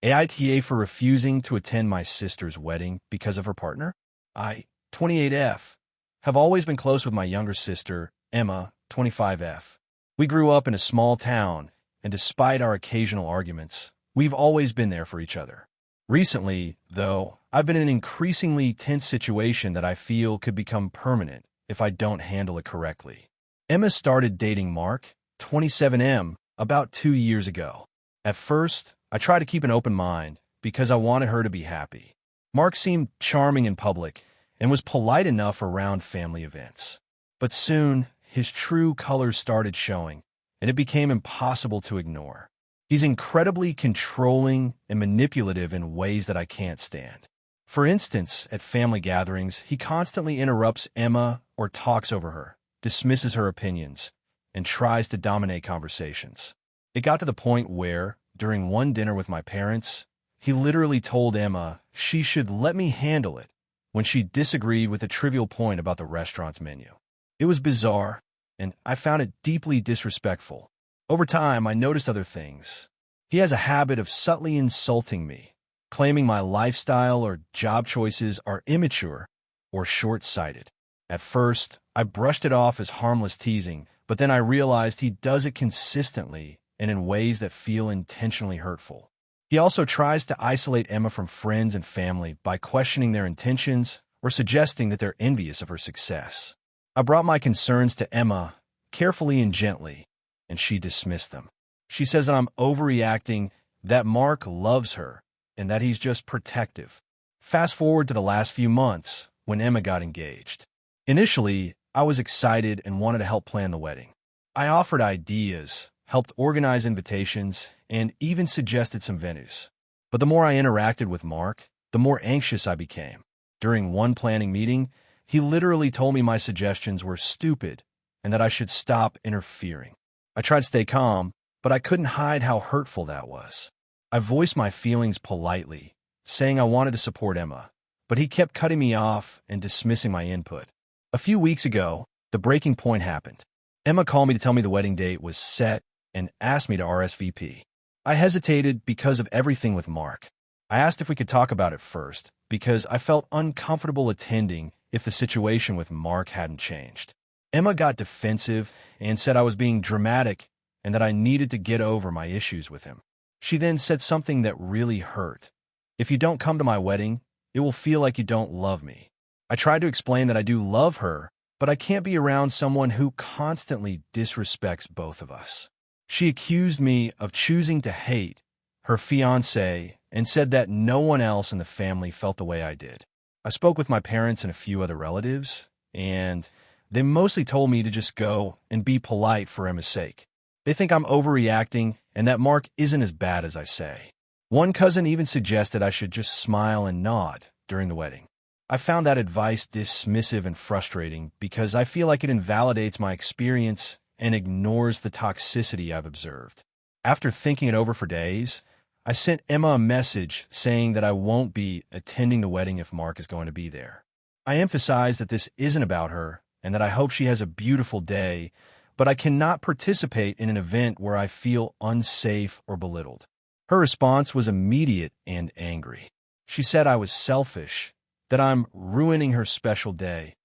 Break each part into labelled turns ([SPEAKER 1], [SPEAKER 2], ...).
[SPEAKER 1] AITA for refusing to attend my sister's wedding because of her partner. I, 28F, have always been close with my younger sister, Emma, 25F. We grew up in a small town, and despite our occasional arguments, we've always been there for each other. Recently, though, I've been in an increasingly tense situation that I feel could become permanent if I don't handle it correctly. Emma started dating Mark, 27M, about 2 years ago. At first, I tried to keep an open mind because I wanted her to be happy. Mark seemed charming in public and was polite enough around family events. But soon, his true colors started showing, and it became impossible to ignore. He's incredibly controlling and manipulative in ways that I can't stand. For instance, at family gatherings, he constantly interrupts Emma or talks over her, dismisses her opinions, and tries to dominate conversations. It got to the point where, during one dinner with my parents, he literally told Emma she should let me handle it when she disagreed with a trivial point about the restaurant's menu. It was bizarre, and I found it deeply disrespectful. Over time, I noticed other things. He has a habit of subtly insulting me, claiming my lifestyle or job choices are immature or short-sighted. At first, I brushed it off as harmless teasing, but then I realized he does it consistently and in ways that feel intentionally hurtful. He also tries to isolate Emma from friends and family by questioning their intentions or suggesting that they're envious of her success. I brought my concerns to Emma carefully and gently, and she dismissed them. She says that I'm overreacting, that Mark loves her, and that he's just protective. Fast forward to the last few months, when Emma got engaged. Initially, I was excited and wanted to help plan the wedding. I offered ideas, helped organize invitations, and even suggested some venues. But the more I interacted with Mark, the more anxious I became. During one planning meeting, he literally told me my suggestions were stupid and that I should stop interfering. I tried to stay calm, but I couldn't hide how hurtful that was. I voiced my feelings politely, saying I wanted to support Emma, but he kept cutting me off and dismissing my input. A few weeks ago, the breaking point happened. Emma called me to tell me the wedding date was set and asked me to RSVP. I hesitated because of everything with Mark. I asked if we could talk about it first, because I felt uncomfortable attending if the situation with Mark hadn't changed. Emma got defensive and said I was being dramatic and that I needed to get over my issues with him. She then said something that really hurt. If you don't come to my wedding, it will feel like you don't love me. I tried to explain that I do love her, but I can't be around someone who constantly disrespects both of us. She accused me of choosing to hate her fiancé and said that no one else in the family felt the way I did. I spoke with my parents and a few other relatives, and they mostly told me to just go and be polite for Emma's sake. They think I'm overreacting and that Mark isn't as bad as I say. One cousin even suggested I should just smile and nod during the wedding. I found that advice dismissive and frustrating because I feel like it invalidates my experience and ignores the toxicity I've observed. After thinking it over for days, I sent Emma a message saying that I won't be attending the wedding if Mark is going to be there. I emphasized that this isn't about her and that I hope she has a beautiful day, but I cannot participate in an event where I feel unsafe or belittled. Her response was immediate and angry. She said I was selfish, that I'm ruining her special day,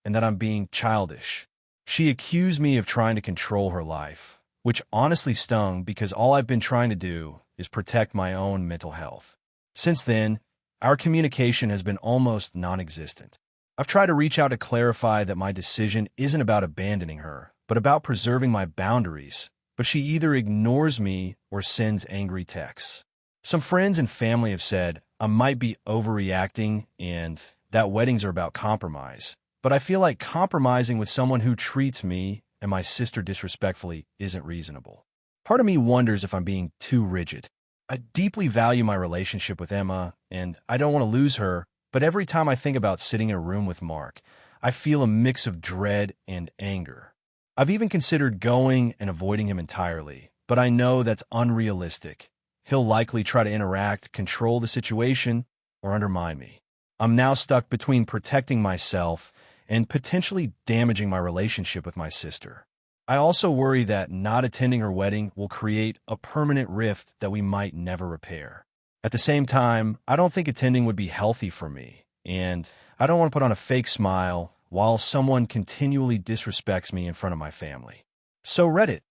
[SPEAKER 1] and that I'm being childish. She accused me of trying to control her life, which honestly stung because all I've been trying to do is protect my own mental health. Since then, our communication has been almost non-existent. I've tried to reach out to clarify that my decision isn't about abandoning her, but about preserving my boundaries, but she either ignores me or sends angry texts. Some friends and family have said I might be overreacting and that weddings are about compromise, but I feel like compromising with someone who treats me and my sister disrespectfully isn't reasonable. Part of me wonders if I'm being too rigid. I deeply value my relationship with Emma, and I don't want to lose her, but every time I think about sitting in a room with Mark, I feel a mix of dread and anger. I've even considered going and avoiding him entirely, but I know that's unrealistic. He'll likely try to interact, control the situation, or undermine me. I'm now stuck between protecting myself and potentially damaging my relationship with my sister. I also worry that not attending her wedding will create a permanent rift that we might never repair. At the same time, I don't think attending would be healthy for me, and I don't want to put on a fake smile while someone continually disrespects me in front of my family. So Reddit,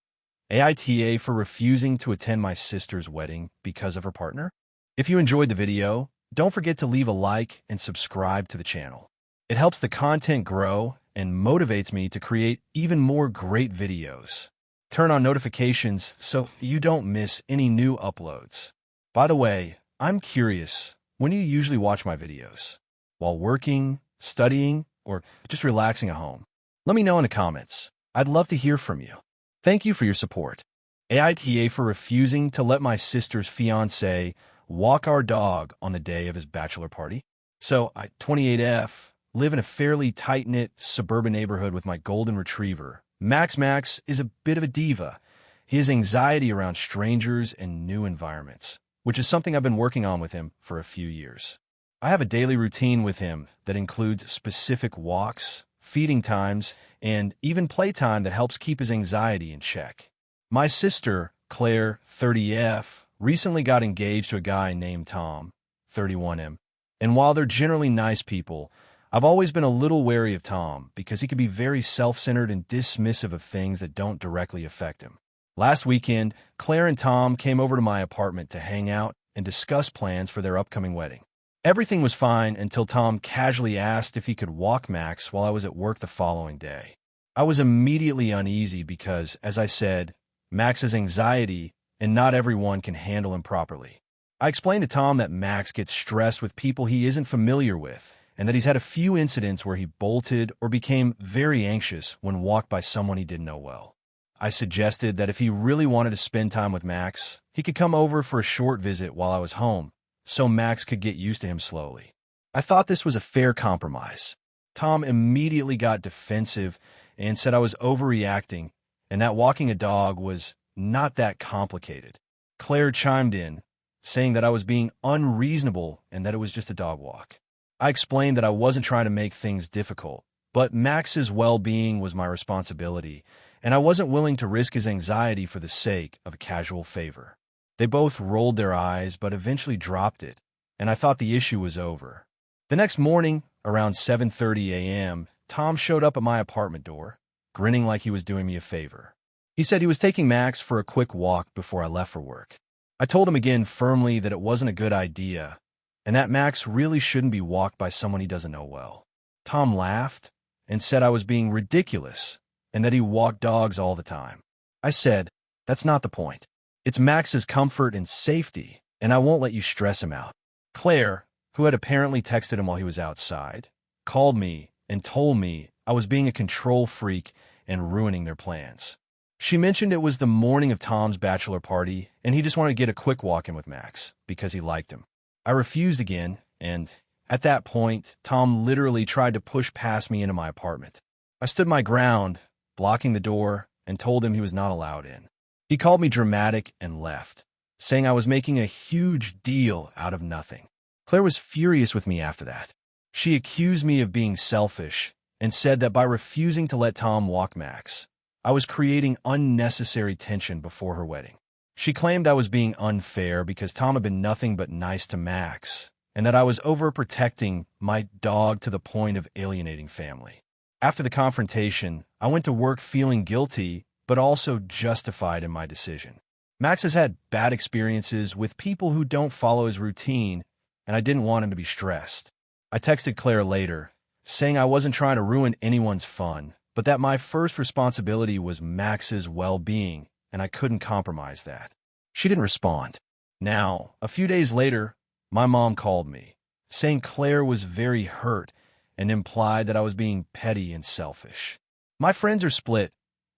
[SPEAKER 1] AITA for refusing to attend my sister's wedding because of her partner? If you enjoyed the video, don't forget to leave a like and subscribe to the channel. It helps the content grow and motivates me to create even more great videos. Turn on notifications so you don't miss any new uploads. By the way, I'm curious, when do you usually watch my videos? While working, studying, or just relaxing at home? Let me know in the comments. I'd love to hear from you. Thank you for your support. AITA for refusing to let my sister's fiancé walk our dog on the day of his bachelor party. So, 28F, live in a fairly tight-knit suburban neighborhood with my golden retriever. Max is a bit of a diva. He has anxiety around strangers and new environments, which is something I've been working on with him for a few years. I have a daily routine with him that includes specific walks, feeding times, and even playtime that helps keep his anxiety in check. My sister, Claire, 30F, recently got engaged to a guy named Tom, 31M, and while they're generally nice people, I've always been a little wary of Tom because he can be very self-centered and dismissive of things that don't directly affect him. Last weekend, Claire and Tom came over to my apartment to hang out and discuss plans for their upcoming wedding. Everything was fine until Tom casually asked if he could walk Max while I was at work the following day. I was immediately uneasy because, as I said, Max has anxiety and not everyone can handle him properly. I explained to Tom that Max gets stressed with people he isn't familiar with and that he's had a few incidents where he bolted or became very anxious when walked by someone he didn't know well. I suggested that if he really wanted to spend time with Max, he could come over for a short visit while I was home, so Max could get used to him slowly. I thought this was a fair compromise. Tom immediately got defensive and said I was overreacting and that walking a dog was not that complicated. Claire chimed in, saying that I was being unreasonable and that it was just a dog walk. I explained that I wasn't trying to make things difficult, but Max's well-being was my responsibility, and I wasn't willing to risk his anxiety for the sake of a casual favor. They both rolled their eyes, but eventually dropped it, and I thought the issue was over. The next morning, around 7:30 a.m., Tom showed up at my apartment door, grinning like he was doing me a favor. He said he was taking Max for a quick walk before I left for work. I told him again firmly that it wasn't a good idea, and that Max really shouldn't be walked by someone he doesn't know well. Tom laughed and said I was being ridiculous and that he walked dogs all the time. I said, that's not the point. It's Max's comfort and safety, and I won't let you stress him out. Claire, who had apparently texted him while he was outside, called me and told me I was being a control freak and ruining their plans. She mentioned it was the morning of Tom's bachelor party, and he just wanted to get a quick walk in with Max because he liked him. I refused again, and at that point, Tom literally tried to push past me into my apartment. I stood my ground, blocking the door, and told him he was not allowed in. He called me dramatic and left, saying I was making a huge deal out of nothing. Claire was furious with me after that. She accused me of being selfish and said that by refusing to let Tom walk Max, I was creating unnecessary tension before her wedding. She claimed I was being unfair because Tom had been nothing but nice to Max, and that I was overprotecting my dog to the point of alienating family. After the confrontation, I went to work feeling guilty, but also justified in my decision. Max has had bad experiences with people who don't follow his routine, and I didn't want him to be stressed. I texted Claire later, saying I wasn't trying to ruin anyone's fun, but that my first responsibility was Max's well-being, and I couldn't compromise that. She didn't respond. Now, a few days later, my mom called me, saying Claire was very hurt and implied that I was being petty and selfish. My friends are split.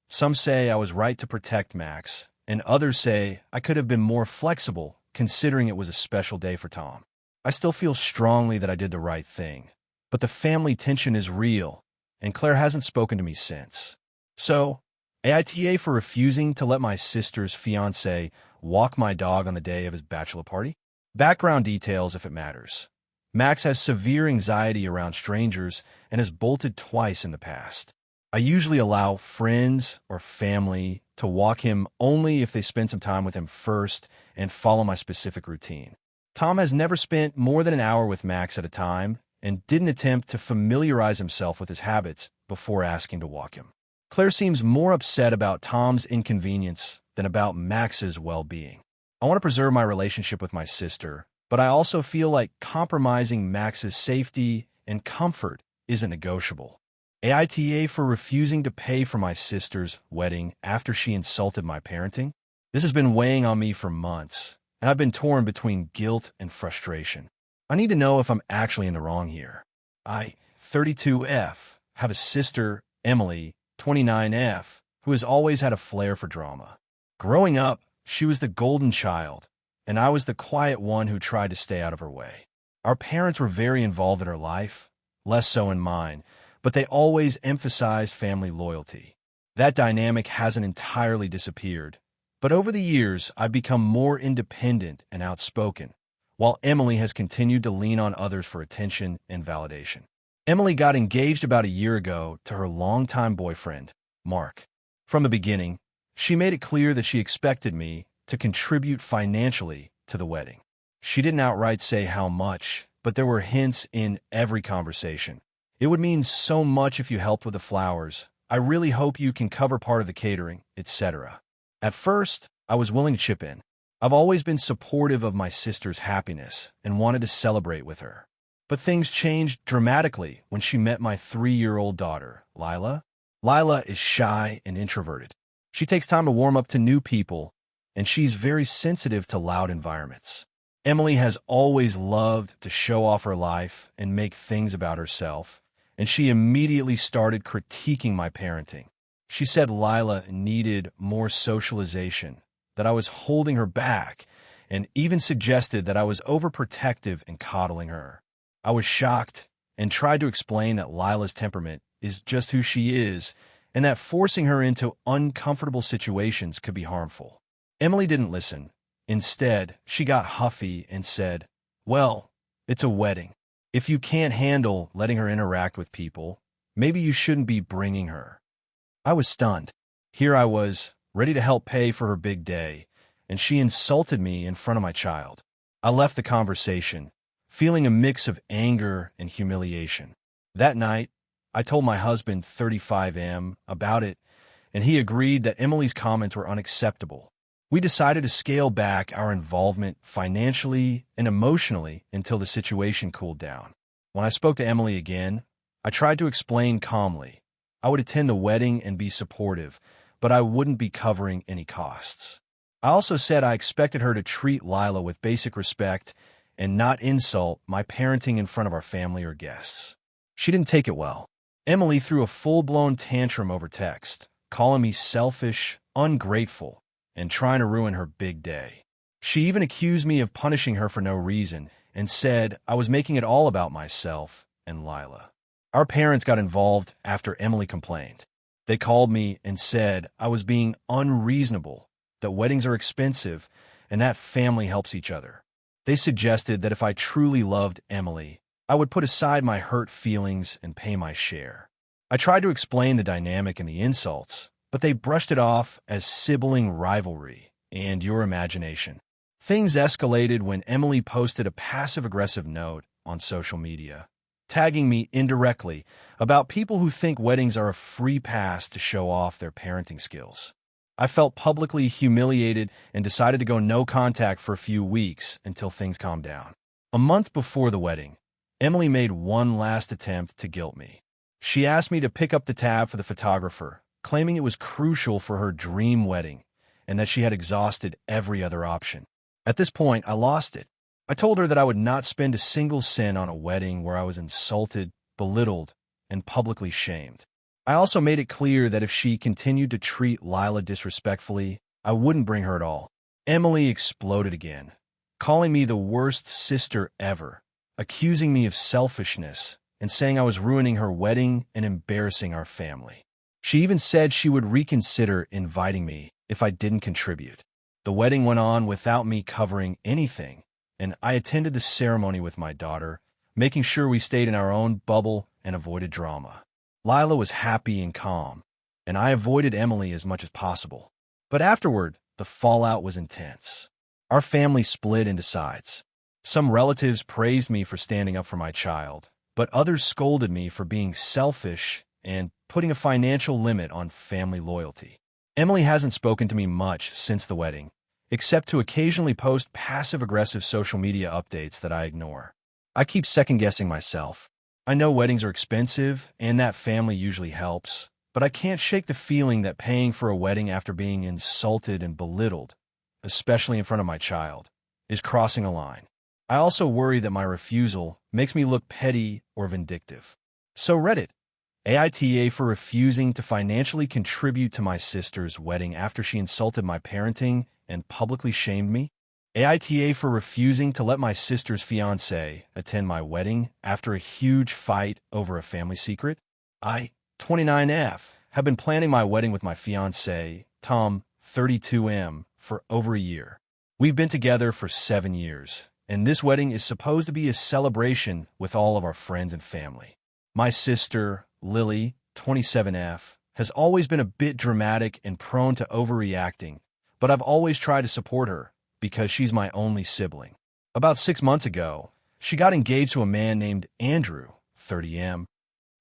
[SPEAKER 1] Some say I was right to protect Max, and others say I could have been more flexible considering it was a special day for Tom. I still feel strongly that I did the right thing, but the family tension is real, and Claire hasn't spoken to me since. So, AITA for refusing to let my sister's fiancé walk my dog on the day of his bachelor party? Background details if it matters. Max has severe anxiety around strangers and has bolted twice in the past. I usually allow friends or family to walk him only if they spend some time with him first and follow my specific routine. Tom has never spent more than an hour with Max at a time and didn't attempt to familiarize himself with his habits before asking to walk him. Claire seems more upset about Tom's inconvenience than about Max's well-being. I want to preserve my relationship with my sister, but I also feel like compromising Max's safety and comfort isn't negotiable. AITA for refusing to pay for my sister's wedding after she insulted my parenting? This has been weighing on me for months, and I've been torn between guilt and frustration. I need to know if I'm actually in the wrong here. I, 32F, have a sister, Emily, 29F, who has always had a flair for drama. Growing up, she was the golden child, and I was the quiet one who tried to stay out of her way. Our parents were very involved in her life, less so in mine, but they always emphasized family loyalty. That dynamic hasn't entirely disappeared, but over the years, I've become more independent and outspoken, while Emily has continued to lean on others for attention and validation. Emily got engaged about a year ago to her longtime boyfriend, Mark. From the beginning, she made it clear that she expected me to contribute financially to the wedding. She didn't outright say how much, but there were hints in every conversation. It would mean so much if you helped with the flowers. I really hope you can cover part of the catering, etc. At first, I was willing to chip in. I've always been supportive of my sister's happiness and wanted to celebrate with her. But things changed dramatically when she met my 3-year-old daughter, Lila. Lila is shy and introverted. She takes time to warm up to new people, and she's very sensitive to loud environments. Emily has always loved to show off her life and make things about herself, and she immediately started critiquing my parenting. She said Lila needed more socialization, that I was holding her back, and even suggested that I was overprotective in coddling her. I was shocked and tried to explain that Lila's temperament is just who she is, and that forcing her into uncomfortable situations could be harmful. Emily didn't listen. Instead, she got huffy and said, "Well, it's a wedding. If you can't handle letting her interact with people, maybe you shouldn't be bringing her." I was stunned. Here I was, ready to help pay for her big day, and she insulted me in front of my child. I left the conversation, feeling a mix of anger and humiliation. That night, I told my husband, 35M, about it, and he agreed that Emily's comments were unacceptable. We decided to scale back our involvement financially and emotionally until the situation cooled down. When I spoke to Emily again, I tried to explain calmly. I would attend the wedding and be supportive, but I wouldn't be covering any costs. I also said I expected her to treat Lila with basic respect and not insult my parenting in front of our family or guests. She didn't take it well. Emily threw a full-blown tantrum over text, calling me selfish, ungrateful, and trying to ruin her big day. She even accused me of punishing her for no reason and said I was making it all about myself and Lila. Our parents got involved after Emily complained. They called me and said I was being unreasonable, that weddings are expensive, and that family helps each other. They suggested that if I truly loved Emily, I would put aside my hurt feelings and pay my share. I tried to explain the dynamic and the insults, but they brushed it off as sibling rivalry and your imagination. Things escalated when Emily posted a passive-aggressive note on social media, tagging me indirectly about people who think weddings are a free pass to show off their parenting skills. I felt publicly humiliated and decided to go no contact for a few weeks until things calmed down. A month before the wedding, Emily made one last attempt to guilt me. She asked me to pick up the tab for the photographer, claiming it was crucial for her dream wedding and that she had exhausted every other option. At this point, I lost it. I told her that I would not spend a single cent on a wedding where I was insulted, belittled, and publicly shamed. I also made it clear that if she continued to treat Lila disrespectfully, I wouldn't bring her at all. Emily exploded again, calling me the worst sister ever, accusing me of selfishness, and saying I was ruining her wedding and embarrassing our family. She even said she would reconsider inviting me if I didn't contribute. The wedding went on without me covering anything, and I attended the ceremony with my daughter, making sure we stayed in our own bubble and avoided drama. Lila was happy and calm, and I avoided Emily as much as possible. But afterward, the fallout was intense. Our family split into sides. Some relatives praised me for standing up for my child, but others scolded me for being selfish and putting a financial limit on family loyalty. Emily hasn't spoken to me much since the wedding, except to occasionally post passive-aggressive social media updates that I ignore. I keep second-guessing myself. I know weddings are expensive, and that family usually helps, but I can't shake the feeling that paying for a wedding after being insulted and belittled, especially in front of my child, is crossing a line. I also worry that my refusal makes me look petty or vindictive. So Reddit, AITA for refusing to financially contribute to my sister's wedding after she insulted my parenting and publicly shamed me. AITA for refusing to let my sister's fiancé attend my wedding after a huge fight over a family secret. I, 29F, have been planning my wedding with my fiancé, Tom, 32M, for over a year. We've been together for 7 years, and this wedding is supposed to be a celebration with all of our friends and family. My sister, Lily, 27F, has always been a bit dramatic and prone to overreacting, but I've always tried to support her because she's my only sibling. About 6 months ago, she got engaged to a man named Andrew, 30M.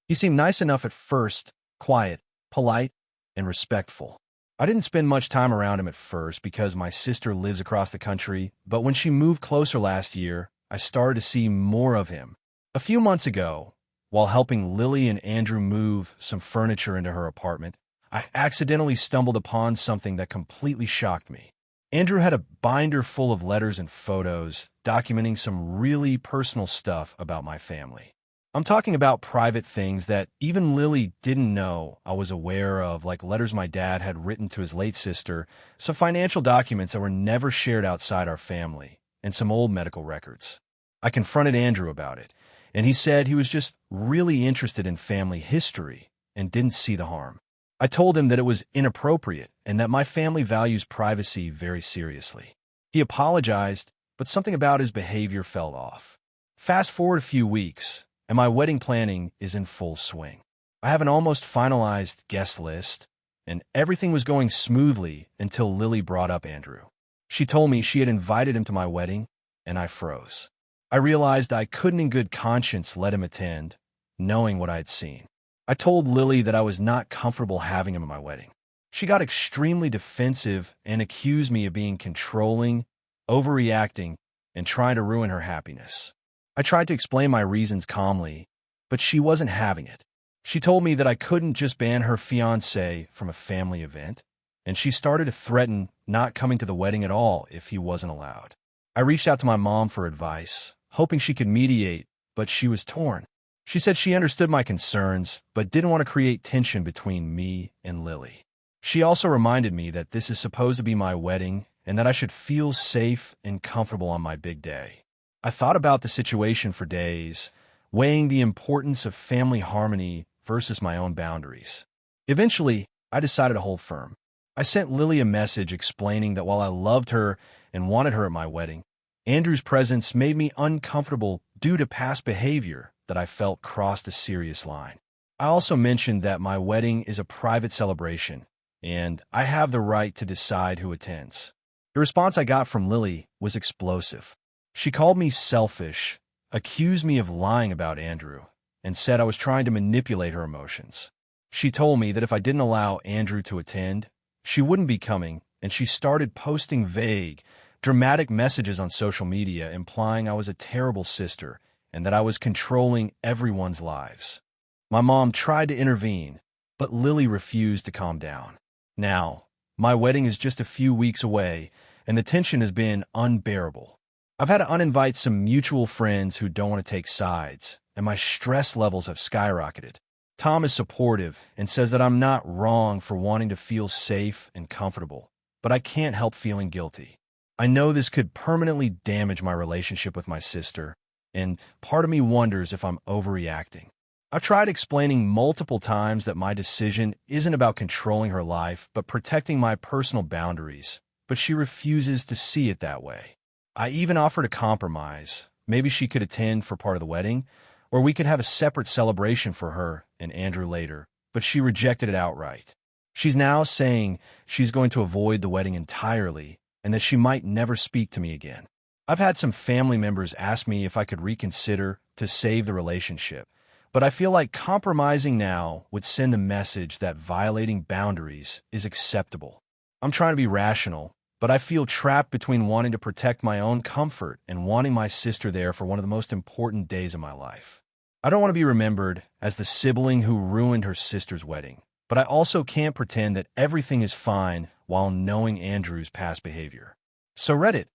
[SPEAKER 1] He seemed nice enough at first, quiet, polite, and respectful. I didn't spend much time around him at first because my sister lives across the country, but when she moved closer last year, I started to see more of him. A few months ago, while helping Lily and Andrew move some furniture into her apartment, I accidentally stumbled upon something that completely shocked me. Andrew had a binder full of letters and photos documenting some really personal stuff about my family. I'm talking about private things that even Lily didn't know I was aware of, like letters my dad had written to his late sister, some financial documents that were never shared outside our family, and some old medical records. I confronted Andrew about it, and he said he was just really interested in family history and didn't see the harm. I told him that it was inappropriate and that my family values privacy very seriously. He apologized, but something about his behavior fell off. Fast forward a few weeks, and my wedding planning is in full swing. I have an almost finalized guest list, and everything was going smoothly until Lily brought up Andrew. She told me she had invited him to my wedding, and I froze. I realized I couldn't in good conscience let him attend, knowing what I had seen. I told Lily that I was not comfortable having him at my wedding. She got extremely defensive and accused me of being controlling, overreacting, and trying to ruin her happiness. I tried to explain my reasons calmly, but she wasn't having it. She told me that I couldn't just ban her fiancé from a family event, and she started to threaten not coming to the wedding at all if he wasn't allowed. I reached out to my mom for advice, hoping she could mediate, but she was torn. She said she understood my concerns, but didn't want to create tension between me and Lily. She also reminded me that this is supposed to be my wedding and that I should feel safe and comfortable on my big day. I thought about the situation for days, weighing the importance of family harmony versus my own boundaries. Eventually, I decided to hold firm. I sent Lily a message explaining that while I loved her and wanted her at my wedding, Andrew's presence made me uncomfortable due to past behavior that I felt crossed a serious line. I also mentioned that my wedding is a private celebration, and I have the right to decide who attends. The response I got from Lily was explosive. She called me selfish, accused me of lying about Andrew, and said I was trying to manipulate her emotions. She told me that if I didn't allow Andrew to attend, she wouldn't be coming, and she started posting vague, dramatic messages on social media implying I was a terrible sister and that I was controlling everyone's lives. My mom tried to intervene, but Lily refused to calm down. Now, my wedding is just a few weeks away, and the tension has been unbearable. I've had to uninvite some mutual friends who don't want to take sides, and my stress levels have skyrocketed. Tom is supportive and says that I'm not wrong for wanting to feel safe and comfortable, but I can't help feeling guilty. I know this could permanently damage my relationship with my sister, and part of me wonders if I'm overreacting. I've tried explaining multiple times that my decision isn't about controlling her life, but protecting my personal boundaries, but she refuses to see it that way. I even offered a compromise. Maybe she could attend for part of the wedding, or we could have a separate celebration for her and Andrew later, but she rejected it outright. She's now saying she's going to avoid the wedding entirely and that she might never speak to me again. I've had some family members ask me if I could reconsider to save the relationship, but I feel like compromising now would send a message that violating boundaries is acceptable. I'm trying to be rational, but I feel trapped between wanting to protect my own comfort and wanting my sister there for one of the most important days of my life. I don't want to be remembered as the sibling who ruined her sister's wedding, but I also can't pretend that everything is fine while knowing Andrew's past behavior. So Reddit,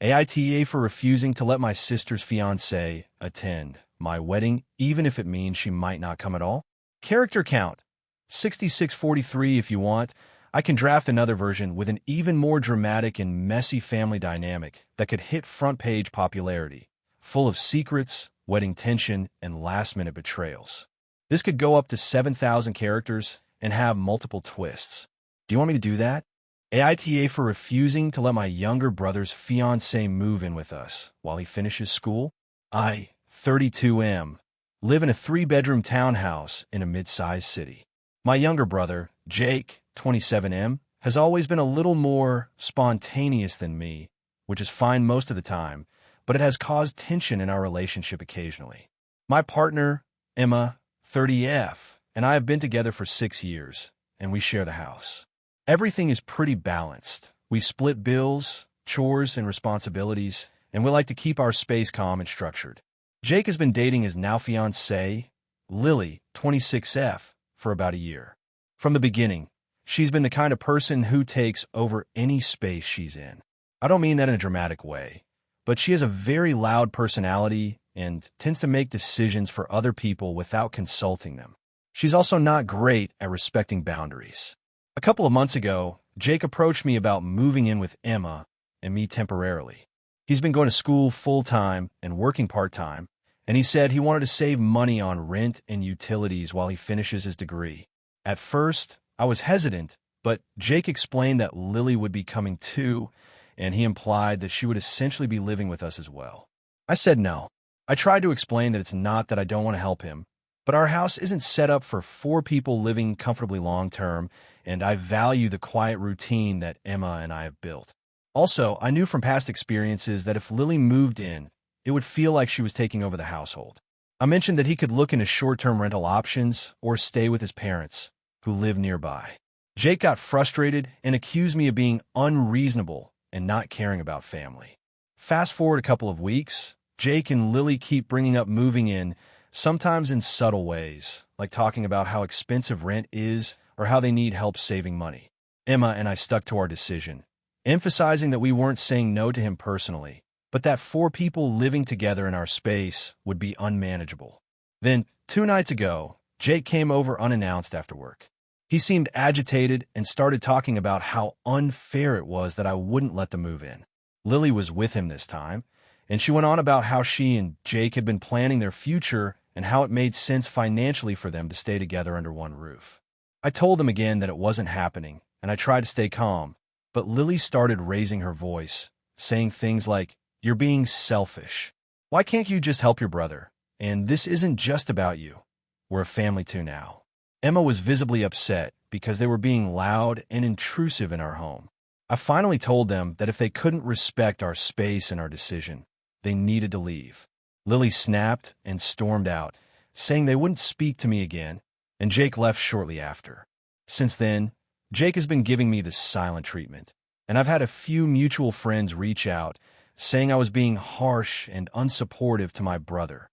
[SPEAKER 1] AITA for refusing to let my sister's fiancé attend my wedding, even if it means she might not come at all. Character count, 6643 if you want. I can draft another version with an even more dramatic and messy family dynamic that could hit front-page popularity, full of secrets, wedding tension, and last-minute betrayals. This could go up to 7,000 characters and have multiple twists. Do you want me to do that? AITA for refusing to let my younger brother's fiancé move in with us while he finishes school. I, 32M, live in a 3-bedroom townhouse in a mid-sized city. My younger brother, Jake, 27M, has always been a little more spontaneous than me, which is fine most of the time, but it has caused tension in our relationship occasionally. My partner, Emma, 30F, and I have been together for 6 years, and we share the house. Everything is pretty balanced. We split bills, chores, and responsibilities, and we like to keep our space calm and structured. Jake has been dating his now fiancée, Lily, 26F, for about a year. From the beginning, she's been the kind of person who takes over any space she's in. I don't mean that in a dramatic way, but she has a very loud personality and tends to make decisions for other people without consulting them. She's also not great at respecting boundaries. A couple of months ago, Jake approached me about moving in with Emma and me temporarily. He's been going to school full-time and working part-time, and he said he wanted to save money on rent and utilities while he finishes his degree. At first, I was hesitant, but Jake explained that Lily would be coming too, and he implied that she would essentially be living with us as well. I said no. I tried to explain that it's not that I don't want to help him, but our house isn't set up for 4 people living comfortably long-term, and I value the quiet routine that Emma and I have built. Also, I knew from past experiences that if Lily moved in, it would feel like she was taking over the household. I mentioned that he could look into short-term rental options or stay with his parents, who live nearby. Jake got frustrated and accused me of being unreasonable and not caring about family. Fast forward a couple of weeks, Jake and Lily keep bringing up moving in, sometimes in subtle ways, like talking about how expensive rent is or how they need help saving money. Emma and I stuck to our decision, emphasizing that we weren't saying no to him personally, but that 4 people living together in our space would be unmanageable. Then, 2 nights ago, Jake came over unannounced after work. He seemed agitated and started talking about how unfair it was that I wouldn't let them move in. Lily was with him this time, and she went on about how she and Jake had been planning their future and how it made sense financially for them to stay together under one roof. I told them again that it wasn't happening, and I tried to stay calm, but Lily started raising her voice, saying things like, "You're being selfish. Why can't you just help your brother? And this isn't just about you. We're a family too now." Emma was visibly upset because they were being loud and intrusive in our home. I finally told them that if they couldn't respect our space and our decision, they needed to leave. Lily snapped and stormed out, saying they wouldn't speak to me again, and Jake left shortly after. Since then, Jake has been giving me this silent treatment, and I've had a few mutual friends reach out, saying I was being harsh and unsupportive to my brother.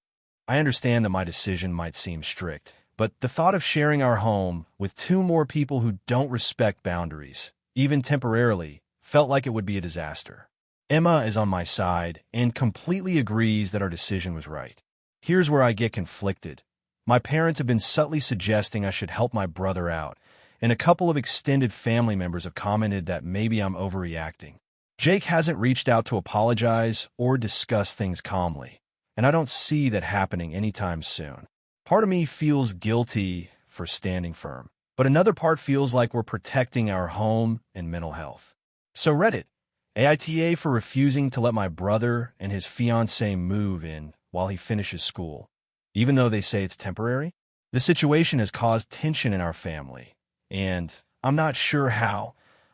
[SPEAKER 1] I understand that my decision might seem strict, but the thought of sharing our home with 2 more people who don't respect boundaries, even temporarily, felt like it would be a disaster. Emma is on my side and completely agrees that our decision was right. Here's where I get conflicted. My parents have been subtly suggesting I should help my brother out, and a couple of extended family members have commented that maybe I'm overreacting. Jake hasn't reached out to apologize or discuss things calmly, and I don't see that happening anytime soon. Part of me feels guilty for standing firm, but another part feels like we're protecting our home and mental health. So Reddit, AITA for refusing to let my brother and his fiancée move in while he finishes school, even though they say it's temporary. The situation has caused tension in our family, and I'm not sure how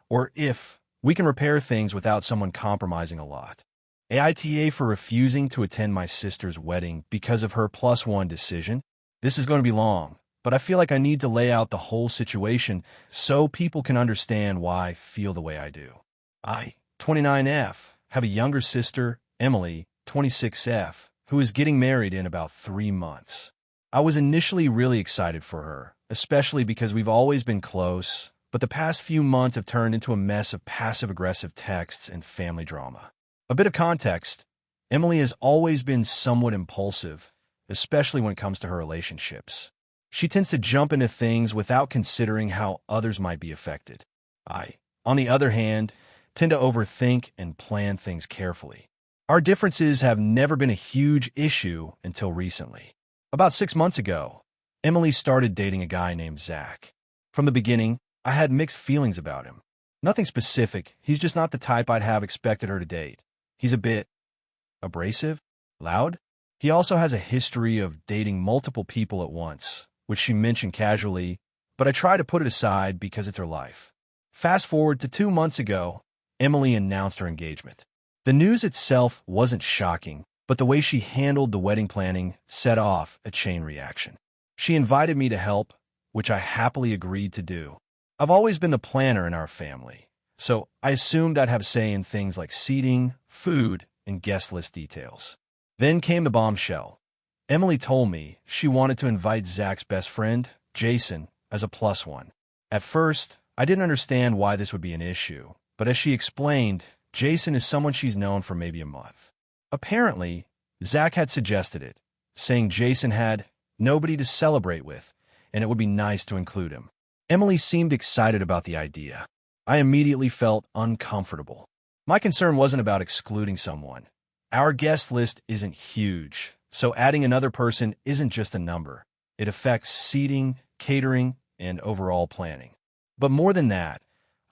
[SPEAKER 1] or if we can repair things without someone compromising a lot. AITA for refusing to attend my sister's wedding because of her +1 decision. This is going to be long, but I feel like I need to lay out the whole situation so people can understand why I feel the way I do. I, 29F, have a younger sister, Emily, 26F, who is getting married in about 3 months. I was initially really excited for her, especially because we've always been close, but the past few months have turned into a mess of passive-aggressive texts and family drama. A bit of context, Emily has always been somewhat impulsive, especially when it comes to her relationships. She tends to jump into things without considering how others might be affected. I, on the other hand, tend to overthink and plan things carefully. Our differences have never been a huge issue until recently. About 6 months ago, Emily started dating a guy named Zach. From the beginning, I had mixed feelings about him. Nothing specific, he's just not the type I'd have expected her to date. He's a bit abrasive, loud. He also has a history of dating multiple people at once, which she mentioned casually, but I try to put it aside because it's her life. Fast forward to 2 months ago, Emily announced her engagement. The news itself wasn't shocking, but the way she handled the wedding planning set off a chain reaction. She invited me to help, which I happily agreed to do. I've always been the planner in our family, so I assumed I'd have a say in things like seating, food, and guest list details. Then came the bombshell. Emily told me she wanted to invite Zach's best friend, Jason, as a +1. At first, I didn't understand why this would be an issue, but as she explained, Jason is someone she's known for maybe a month. Apparently, Zach had suggested it, saying Jason had nobody to celebrate with, and it would be nice to include him. Emily seemed excited about the idea. I immediately felt uncomfortable. My concern wasn't about excluding someone. Our guest list isn't huge, so adding another person isn't just a number. It affects seating, catering, and overall planning. But more than that,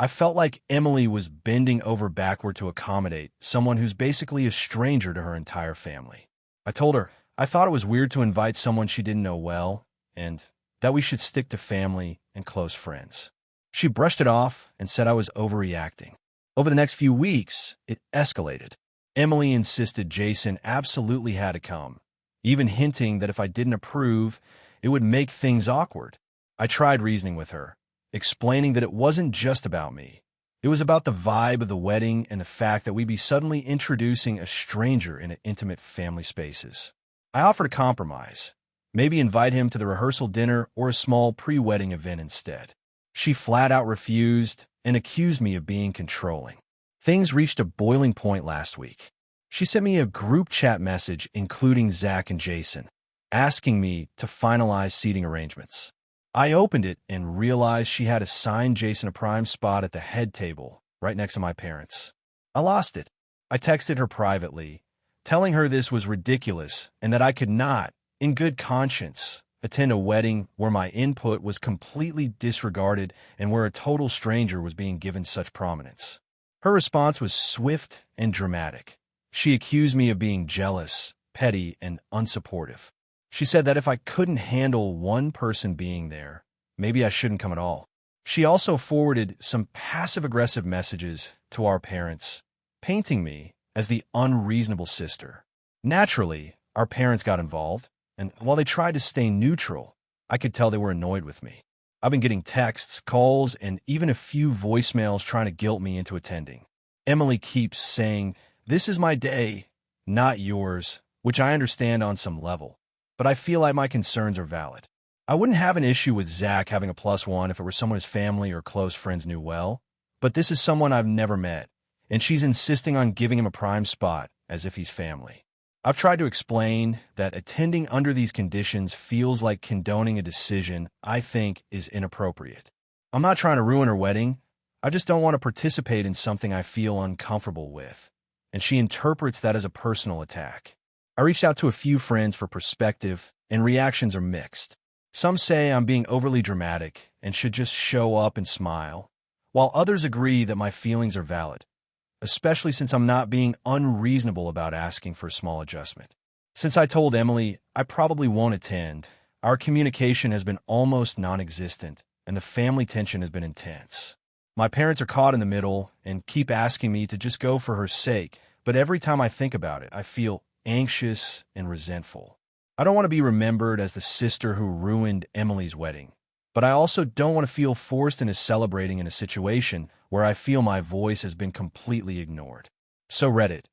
[SPEAKER 1] I felt like Emily was bending over backward to accommodate someone who's basically a stranger to her entire family. I told her I thought it was weird to invite someone she didn't know well, and that we should stick to family and close friends. She brushed it off and said I was overreacting. Over the next few weeks, it escalated. Emily insisted Jason absolutely had to come, even hinting that if I didn't approve, it would make things awkward. I tried reasoning with her, explaining that it wasn't just about me. It was about the vibe of the wedding and the fact that we'd be suddenly introducing a stranger into intimate family spaces. I offered a compromise, maybe invite him to the rehearsal dinner or a small pre-wedding event instead. She flat out refused and accused me of being controlling. Things reached a boiling point last week. She sent me a group chat message including Zach and Jason, asking me to finalize seating arrangements. I opened it and realized she had assigned Jason a prime spot at the head table, right next to my parents. I lost it. I texted her privately, telling her this was ridiculous and that I could not, in good conscience, attend a wedding where my input was completely disregarded and where a total stranger was being given such prominence. Her response was swift and dramatic. She accused me of being jealous, petty, and unsupportive. She said that if I couldn't handle one person being there, maybe I shouldn't come at all. She also forwarded some passive-aggressive messages to our parents, painting me as the unreasonable sister. Naturally, our parents got involved, and while they tried to stay neutral, I could tell they were annoyed with me. I've been getting texts, calls, and even a few voicemails trying to guilt me into attending. Emily keeps saying, "This is my day, not yours," which I understand on some level, but I feel like my concerns are valid. I wouldn't have an issue with Zach having a +1 if it were someone his family or close friends knew well, but this is someone I've never met, and she's insisting on giving him a prime spot as if he's family. I've tried to explain that attending under these conditions feels like condoning a decision I think is inappropriate. I'm not trying to ruin her wedding. I just don't want to participate in something I feel uncomfortable with, and she interprets that as a personal attack. I reached out to a few friends for perspective, and reactions are mixed. Some say I'm being overly dramatic and should just show up and smile, while others agree that my feelings are valid, especially since I'm not being unreasonable about asking for a small adjustment. Since I told Emily I probably won't attend, our communication has been almost non-existent, and the family tension has been intense. My parents are caught in the middle and keep asking me to just go for her sake, but every time I think about it, I feel anxious and resentful. I don't want to be remembered as the sister who ruined Emily's wedding, but I also don't want to feel forced into celebrating in a situation where I feel my voice has been completely ignored. So Reddit,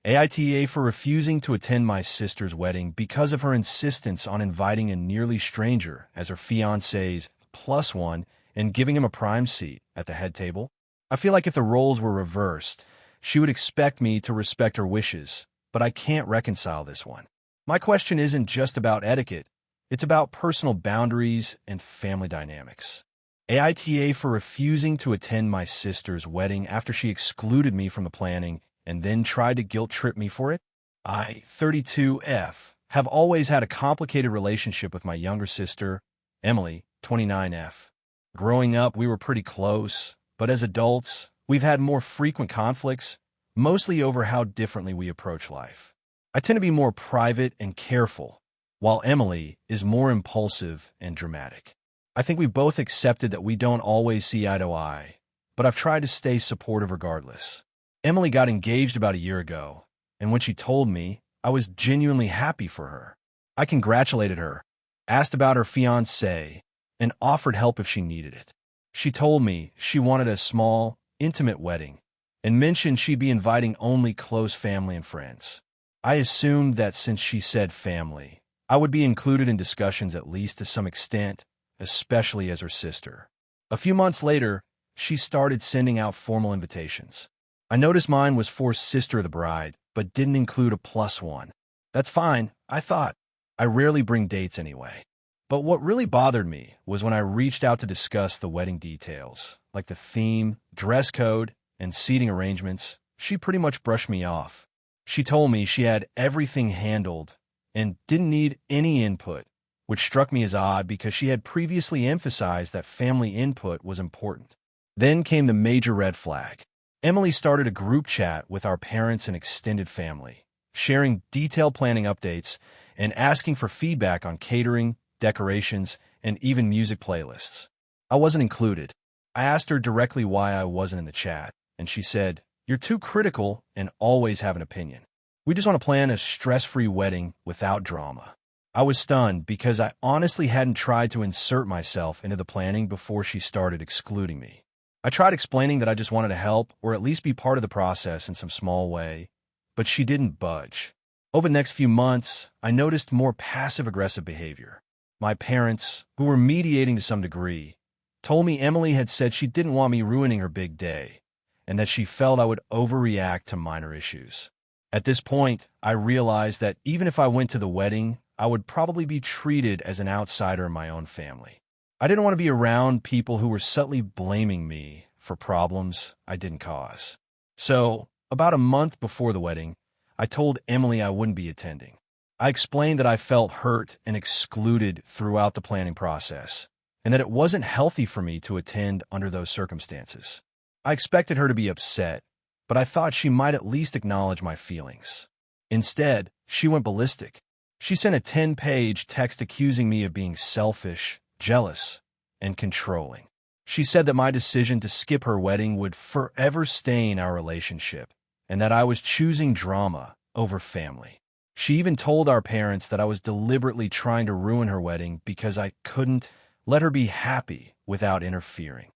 [SPEAKER 1] AITA for refusing to attend my sister's wedding because of her insistence on inviting a nearly stranger as her fiancé's plus one and giving him a prime seat at the head table. I feel like if the roles were reversed, she would expect me to respect her wishes, but I can't reconcile this one. My question isn't just about etiquette, it's about personal boundaries and family dynamics. AITA for refusing to attend my sister's wedding after she excluded me from the planning and then tried to guilt-trip me for it? I, 32F, have always had a complicated relationship with my younger sister, Emily, 29F. Growing up, we were pretty close, but as adults, we've had more frequent conflicts, mostly over how differently we approach life. I tend to be more private and careful, while Emily is more impulsive and dramatic. I think we've both accepted that we don't always see eye to eye, but I've tried to stay supportive regardless. Emily got engaged about a year ago, and when she told me, I was genuinely happy for her. I congratulated her, asked about her fiancé, and offered help if she needed it. She told me she wanted a small, intimate wedding, and mentioned she'd be inviting only close family and friends. I assumed that since she said family, I would be included in discussions at least to some extent, especially as her sister. A few months later, she started sending out formal invitations. I noticed mine was for sister of the bride, but didn't include a plus one. That's fine, I thought. I rarely bring dates anyway. But what really bothered me was when I reached out to discuss the wedding details, like the theme, dress code, and seating arrangements. She pretty much brushed me off. She told me she had everything handled and didn't need any input, which struck me as odd because she had previously emphasized that family input was important. Then came the major red flag. Emily started a group chat with our parents and extended family, sharing detailed planning updates and asking for feedback on catering, decorations, and even music playlists. I wasn't included. I asked her directly why I wasn't in the chat, and she said, "You're too critical and always have an opinion. We just want to plan a stress-free wedding without drama." I was stunned because I honestly hadn't tried to insert myself into the planning before she started excluding me. I tried explaining that I just wanted to help or at least be part of the process in some small way, but she didn't budge. Over the next few months, I noticed more passive-aggressive behavior. My parents, who were mediating to some degree, told me Emily had said she didn't want me ruining her big day, and that she felt I would overreact to minor issues. At this point, I realized that even if I went to the wedding, I would probably be treated as an outsider in my own family. I didn't want to be around people who were subtly blaming me for problems I didn't cause. So, about a month before the wedding, I told Emily I wouldn't be attending. I explained that I felt hurt and excluded throughout the planning process, and that it wasn't healthy for me to attend under those circumstances. I expected her to be upset, but I thought she might at least acknowledge my feelings. Instead, she went ballistic. She sent a 10-page text accusing me of being selfish, jealous, and controlling. She said that my decision to skip her wedding would forever stain our relationship, and that I was choosing drama over family. She even told our parents that I was deliberately trying to ruin her wedding because I couldn't let her be happy without interfering.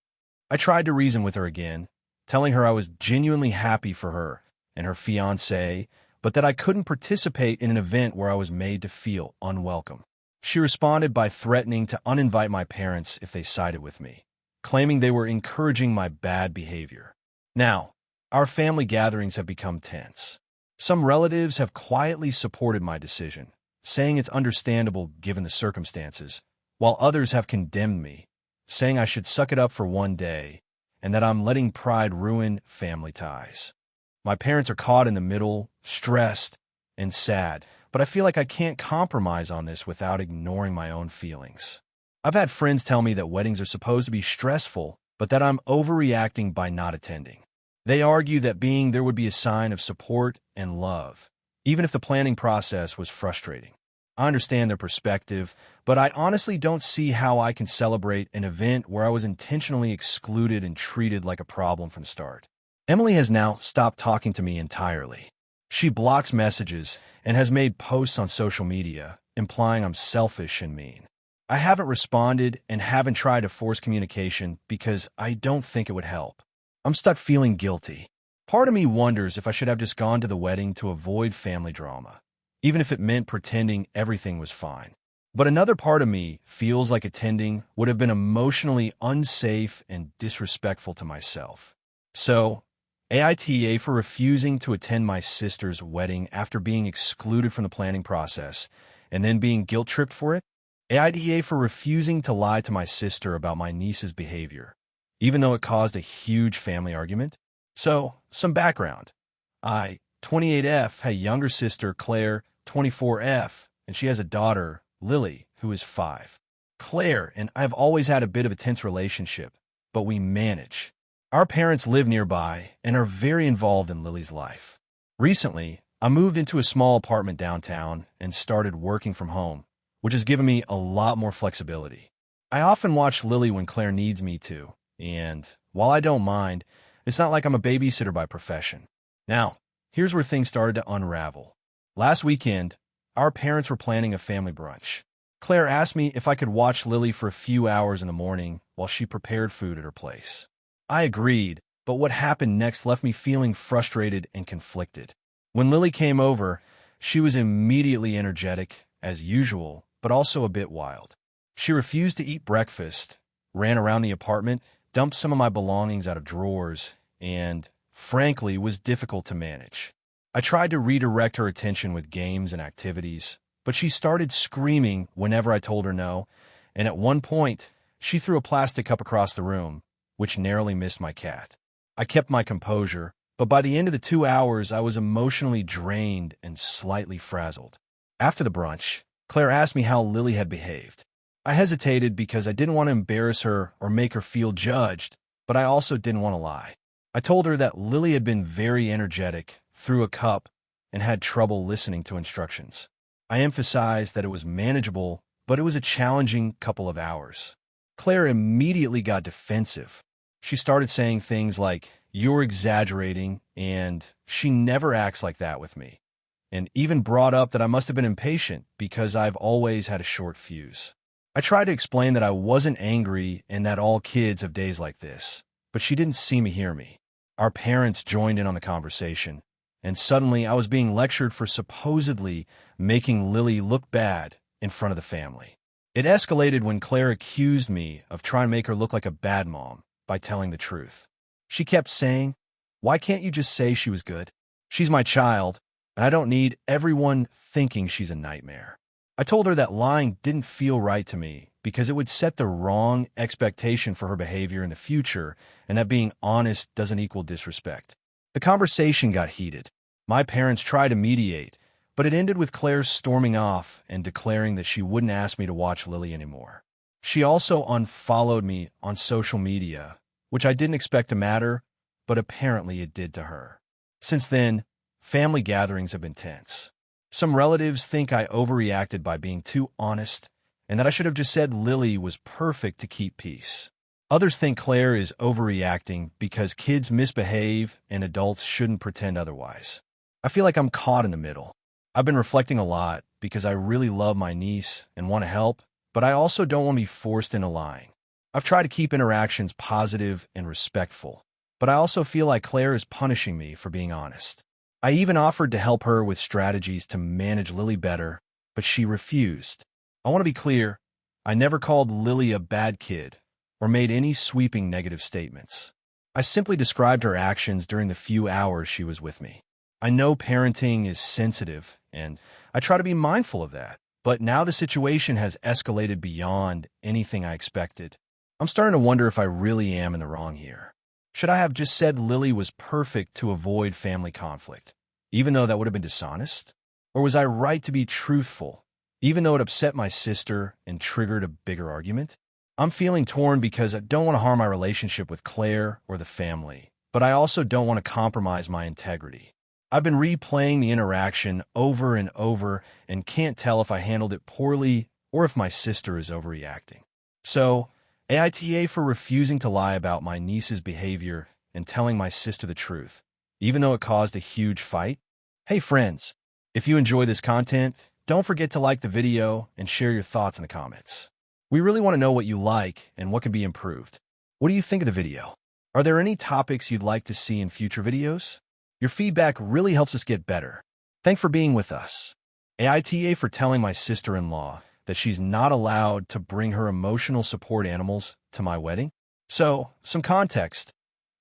[SPEAKER 1] I tried to reason with her again, telling her I was genuinely happy for her and her fiancé, but that I couldn't participate in an event where I was made to feel unwelcome. She responded by threatening to uninvite my parents if they sided with me, claiming they were encouraging my bad behavior. Now, our family gatherings have become tense. Some relatives have quietly supported my decision, saying it's understandable given the circumstances, while others have condemned me, saying I should suck it up for one day and that I'm letting pride ruin family ties. My parents are caught in the middle, stressed and sad, but I feel like I can't compromise on this without ignoring my own feelings. I've had friends tell me that weddings are supposed to be stressful, but that I'm overreacting by not attending. They argue that being there would be a sign of support and love, even if the planning process was frustrating. I understand their perspective, but I honestly don't see how I can celebrate an event where I was intentionally excluded and treated like a problem from the start. Emily has now stopped talking to me entirely. She blocks messages and has made posts on social media, implying I'm selfish and mean. I haven't responded and haven't tried to force communication because I don't think it would help. I'm stuck feeling guilty. Part of me wonders if I should have just gone to the wedding to avoid family drama, even if it meant pretending everything was fine. But another part of me feels like attending would have been emotionally unsafe and disrespectful to myself. So, AITA for refusing to attend my sister's wedding after being excluded from the planning process and then being guilt-tripped for it. AITA for refusing to lie to my sister about my niece's behavior, even though it caused a huge family argument. So, some background. I, 28F, had a younger sister, Claire, 24F, and she has a daughter, Lily, who is 5. Claire and I have always had a bit of a tense relationship, but we manage. Our parents live nearby and are very involved in Lily's life. Recently, I moved into a small apartment downtown and started working from home, which has given me a lot more flexibility. I often watch Lily when Claire needs me to, and while I don't mind, it's not like I'm a babysitter by profession. Now, here's where things started to unravel. Last weekend, our parents were planning a family brunch. Claire asked me if I could watch Lily for a few hours in the morning while she prepared food at her place. I agreed, but what happened next left me feeling frustrated and conflicted. When Lily came over, she was immediately energetic, as usual, but also a bit wild. She refused to eat breakfast, ran around the apartment, dumped some of my belongings out of drawers, and, frankly, was difficult to manage. I tried to redirect her attention with games and activities, but she started screaming whenever I told her no, and at one point, she threw a plastic cup across the room, which narrowly missed my cat. I kept my composure, but by the end of the 2 hours, I was emotionally drained and slightly frazzled. After the brunch, Claire asked me how Lily had behaved. I hesitated because I didn't want to embarrass her or make her feel judged, but I also didn't want to lie. I told her that Lily had been very energetic, threw a cup, and had trouble listening to instructions. I emphasized that it was manageable, but it was a challenging couple of hours. Claire immediately got defensive. She started saying things like, "You're exaggerating," and "She never acts like that with me," and even brought up that I must have been impatient because I've always had a short fuse. I tried to explain that I wasn't angry and that all kids have days like this, but she didn't seem to hear me. Our parents joined in on the conversation, and suddenly I was being lectured for supposedly making Lily look bad in front of the family. It escalated when Claire accused me of trying to make her look like a bad mom by telling the truth. She kept saying, "Why can't you just say she was good? She's my child, and I don't need everyone thinking she's a nightmare." I told her that lying didn't feel right to me because it would set the wrong expectation for her behavior in the future and that being honest doesn't equal disrespect. The conversation got heated. My parents tried to mediate, but it ended with Claire storming off and declaring that she wouldn't ask me to watch Lily anymore. She also unfollowed me on social media, which I didn't expect to matter, but apparently it did to her. Since then, family gatherings have been tense. Some relatives think I overreacted by being too honest and that I should have just said Lily was perfect to keep peace. Others think Claire is overreacting because kids misbehave and adults shouldn't pretend otherwise. I feel like I'm caught in the middle. I've been reflecting a lot because I really love my niece and want to help, but I also don't want to be forced into lying. I've tried to keep interactions positive and respectful, but I also feel like Claire is punishing me for being honest. I even offered to help her with strategies to manage Lily better, but she refused. I want to be clear, I never called Lily a bad kid or made any sweeping negative statements. I simply described her actions during the few hours she was with me. I know parenting is sensitive, and I try to be mindful of that, but now the situation has escalated beyond anything I expected. I'm starting to wonder if I really am in the wrong here. Should I have just said Lily was perfect to avoid family conflict, even though that would have been dishonest? Or was I right to be truthful, even though it upset my sister and triggered a bigger argument? I'm feeling torn because I don't want to harm my relationship with Claire or the family, but I also don't want to compromise my integrity. I've been replaying the interaction over and over and can't tell if I handled it poorly or if my sister is overreacting. So, AITA for refusing to lie about my niece's behavior and telling my sister the truth, even though it caused a huge fight. Hey friends, if you enjoy this content, don't forget to like the video and share your thoughts in the comments. We really want to know what you like and what can be improved. What do you think of the video? Are there any topics you'd like to see in future videos? Your feedback really helps us get better. Thanks for being with us. AITA for telling my sister-in-law that she's not allowed to bring her emotional support animals to my wedding. So, some context.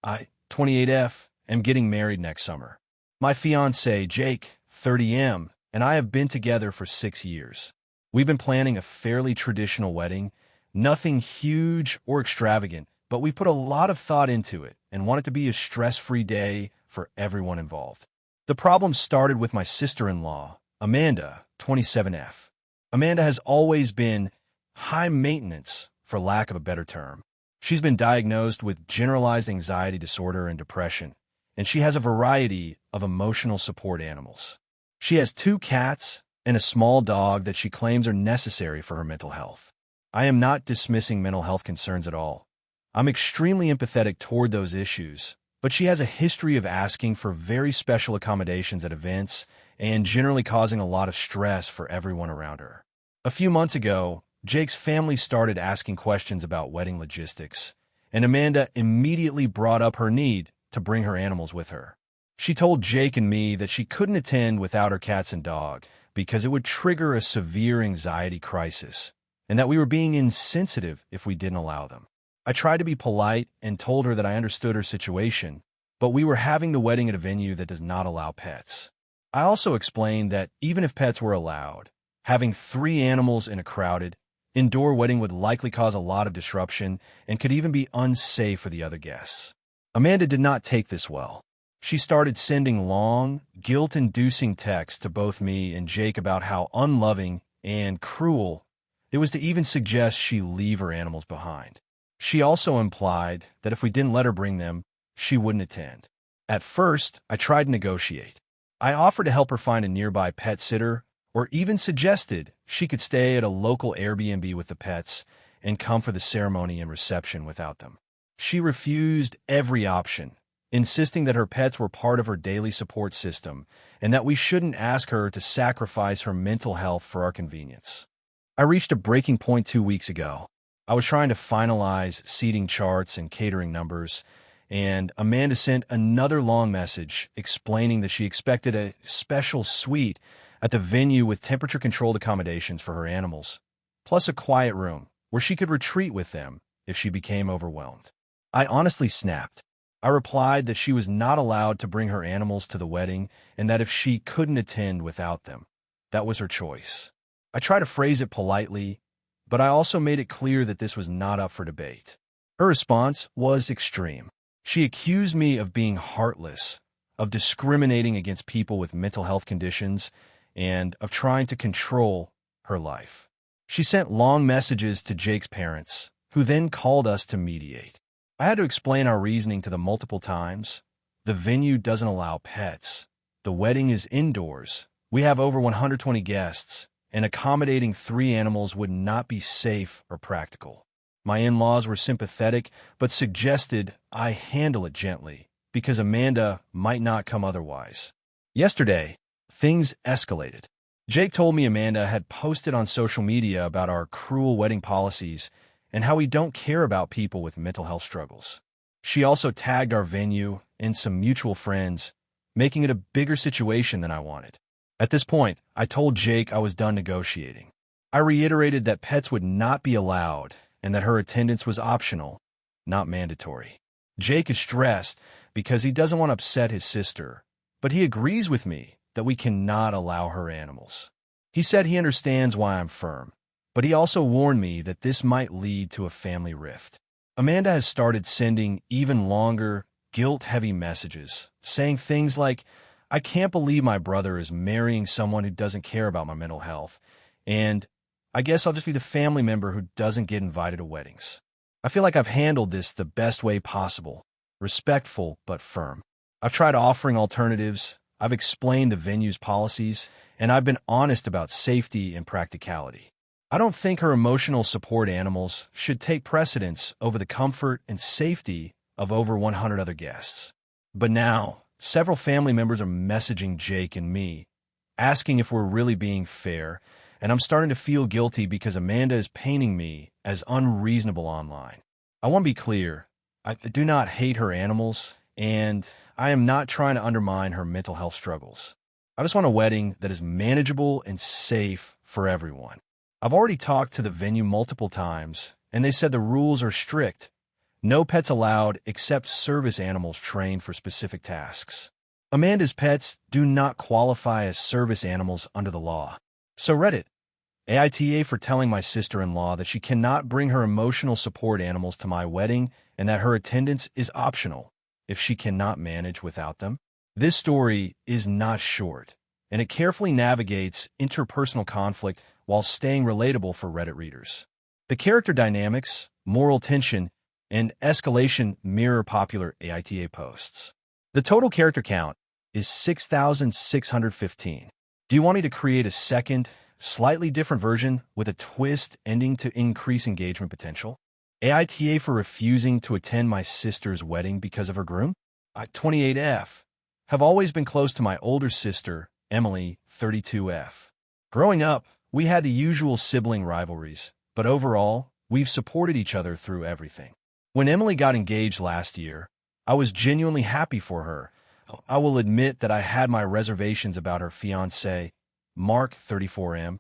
[SPEAKER 1] I, 28F, am getting married next summer. My fiancé, Jake, 30M, and I have been together for 6 years. We've been planning a fairly traditional wedding, nothing huge or extravagant, but we put a lot of thought into it and want it to be a stress-free day for everyone involved. The problem started with my sister-in-law, Amanda, 27F. Amanda has always been high maintenance, for lack of a better term. She's been diagnosed with generalized anxiety disorder and depression, and she has a variety of emotional support animals. She has 2 cats and a small dog that she claims are necessary for her mental health. I am not dismissing mental health concerns at all. I'm extremely empathetic toward those issues, but she has a history of asking for very special accommodations at events and generally causing a lot of stress for everyone around her. A few months ago, Jake's family started asking questions about wedding logistics, and Amanda immediately brought up her need to bring her animals with her. She told Jake and me that she couldn't attend without her cats and dog because it would trigger a severe anxiety crisis, and that we were being insensitive if we didn't allow them. I tried to be polite and told her that I understood her situation, but we were having the wedding at a venue that does not allow pets. I also explained that even if pets were allowed, having 3 animals in a crowded, indoor wedding would likely cause a lot of disruption and could even be unsafe for the other guests. Amanda did not take this well. She started sending long, guilt-inducing texts to both me and Jake about how unloving and cruel it was to even suggest she leave her animals behind. She also implied that if we didn't let her bring them, she wouldn't attend. At first, I tried to negotiate. I offered to help her find a nearby pet sitter, or even suggested she could stay at a local Airbnb with the pets and come for the ceremony and reception without them. She refused every option, insisting that her pets were part of her daily support system and that we shouldn't ask her to sacrifice her mental health for our convenience. I reached a breaking point 2 weeks ago. I was trying to finalize seating charts and catering numbers, and Amanda sent another long message explaining that she expected a special suite at the venue with temperature-controlled accommodations for her animals, plus a quiet room where she could retreat with them if she became overwhelmed. I honestly snapped. I replied that she was not allowed to bring her animals to the wedding and that if she couldn't attend without them, that was her choice. I tried to phrase it politely, but I also made it clear that this was not up for debate. Her response was extreme. She accused me of being heartless, of discriminating against people with mental health conditions, and of trying to control her life. She sent long messages to Jake's parents, who then called us to mediate. I had to explain our reasoning to them multiple times. The venue doesn't allow pets. The wedding is indoors. We have over 120 guests, and accommodating 3 animals would not be safe or practical. My in-laws were sympathetic, but suggested I handle it gently, because Amanda might not come otherwise. Yesterday, things escalated. Jake told me Amanda had posted on social media about our cruel wedding policies and how we don't care about people with mental health struggles. She also tagged our venue and some mutual friends, making it a bigger situation than I wanted. At this point, I told Jake I was done negotiating. I reiterated that pets would not be allowed and that her attendance was optional, not mandatory. Jake is stressed because he doesn't want to upset his sister, but he agrees with me that we cannot allow her animals. He said he understands why I'm firm, but he also warned me that this might lead to a family rift. Amanda has started sending even longer, guilt-heavy messages, saying things like, "I can't believe my brother is marrying someone who doesn't care about my mental health," and "I guess I'll just be the family member who doesn't get invited to weddings." I feel like I've handled this the best way possible, respectful but firm. I've tried offering alternatives, I've explained the venue's policies, and I've been honest about safety and practicality. I don't think her emotional support animals should take precedence over the comfort and safety of over 100 other guests. But now, several family members are messaging Jake and me, asking if we're really being fair, and I'm starting to feel guilty because Amanda is painting me as unreasonable online. I want to be clear. I do not hate her animals, and I am not trying to undermine her mental health struggles. I just want a wedding that is manageable and safe for everyone. I've already talked to the venue multiple times, and they said the rules are strict. No pets allowed except service animals trained for specific tasks. Amanda's pets do not qualify as service animals under the law. So Reddit, AITA for telling my sister-in-law that she cannot bring her emotional support animals to my wedding and that her attendance is optional if she cannot manage without them. This story is not short, and it carefully navigates interpersonal conflict while staying relatable for Reddit readers. The character dynamics, moral tension, and escalation mirror popular AITA posts. The total character count is 6,615. Do you want me to create a second, slightly different version with a twist ending to increase engagement potential? AITA for refusing to attend my sister's wedding because of her groom? 28F. Have always been close to my older sister, Emily, 32F. Growing up, we had the usual sibling rivalries, but overall, we've supported each other through everything. When Emily got engaged last year, I was genuinely happy for her. I will admit that I had my reservations about her fiancé, Mark, 34M.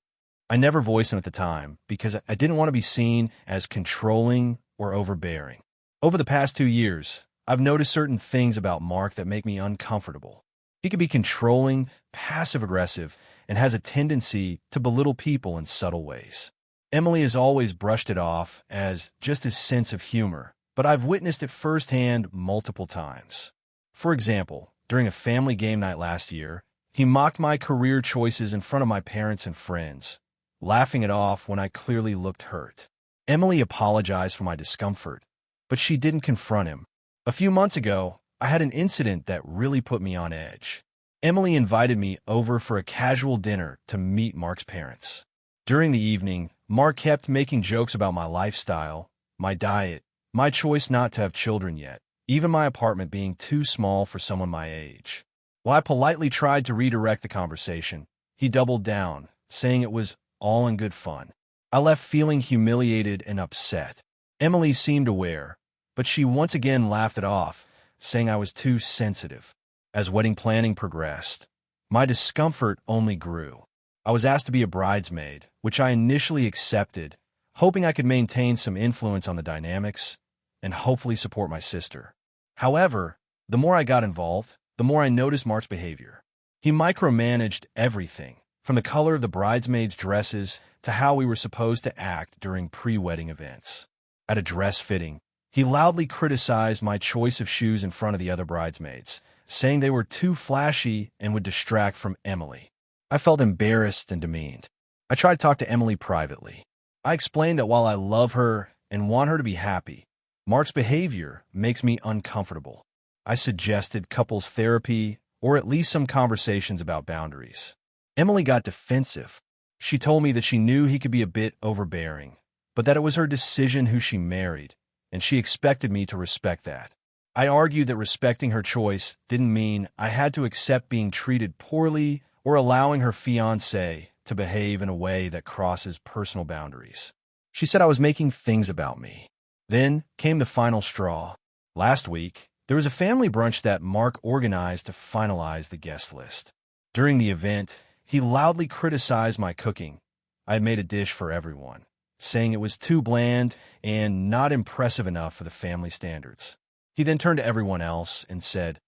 [SPEAKER 1] I never voiced him at the time because I didn't want to be seen as controlling or overbearing. Over the past 2 years, I've noticed certain things about Mark that make me uncomfortable. He can be controlling, passive-aggressive, and has a tendency to belittle people in subtle ways. Emily has always brushed it off as just his sense of humor, but I've witnessed it firsthand multiple times. For example, during a family game night last year, he mocked my career choices in front of my parents and friends, laughing it off when I clearly looked hurt. Emily apologized for my discomfort, but she didn't confront him. A few months ago, I had an incident that really put me on edge. Emily invited me over for a casual dinner to meet Mark's parents. During the evening, Mark kept making jokes about my lifestyle, my diet, my choice not to have children yet, even my apartment being too small for someone my age. While I politely tried to redirect the conversation, he doubled down, saying it was all in good fun. I left feeling humiliated and upset. Emily seemed aware, but she once again laughed it off, saying I was too sensitive. As wedding planning progressed, my discomfort only grew. I was asked to be a bridesmaid, which I initially accepted, hoping I could maintain some influence on the dynamics and hopefully support my sister. However, the more I got involved, the more I noticed Mark's behavior. He micromanaged everything, from the color of the bridesmaids' dresses to how we were supposed to act during pre-wedding events. At a dress fitting, he loudly criticized my choice of shoes in front of the other bridesmaids, saying they were too flashy and would distract from Emily. I felt embarrassed and demeaned. I tried to talk to Emily privately. I explained that while I love her and want her to be happy, Mark's behavior makes me uncomfortable. I suggested couples therapy or at least some conversations about boundaries. Emily got defensive. She told me that she knew he could be a bit overbearing, but that it was her decision who she married, and she expected me to respect that. I argued that respecting her choice didn't mean I had to accept being treated poorly or allowing her fiancé to behave in a way that crosses personal boundaries. She said I was making things about me. Then came the final straw. Last week, there was a family brunch that Mark organized to finalize the guest list. During the event, he loudly criticized my cooking. I had made a dish for everyone, saying it was too bland and not impressive enough for the family standards. He then turned to everyone else and said,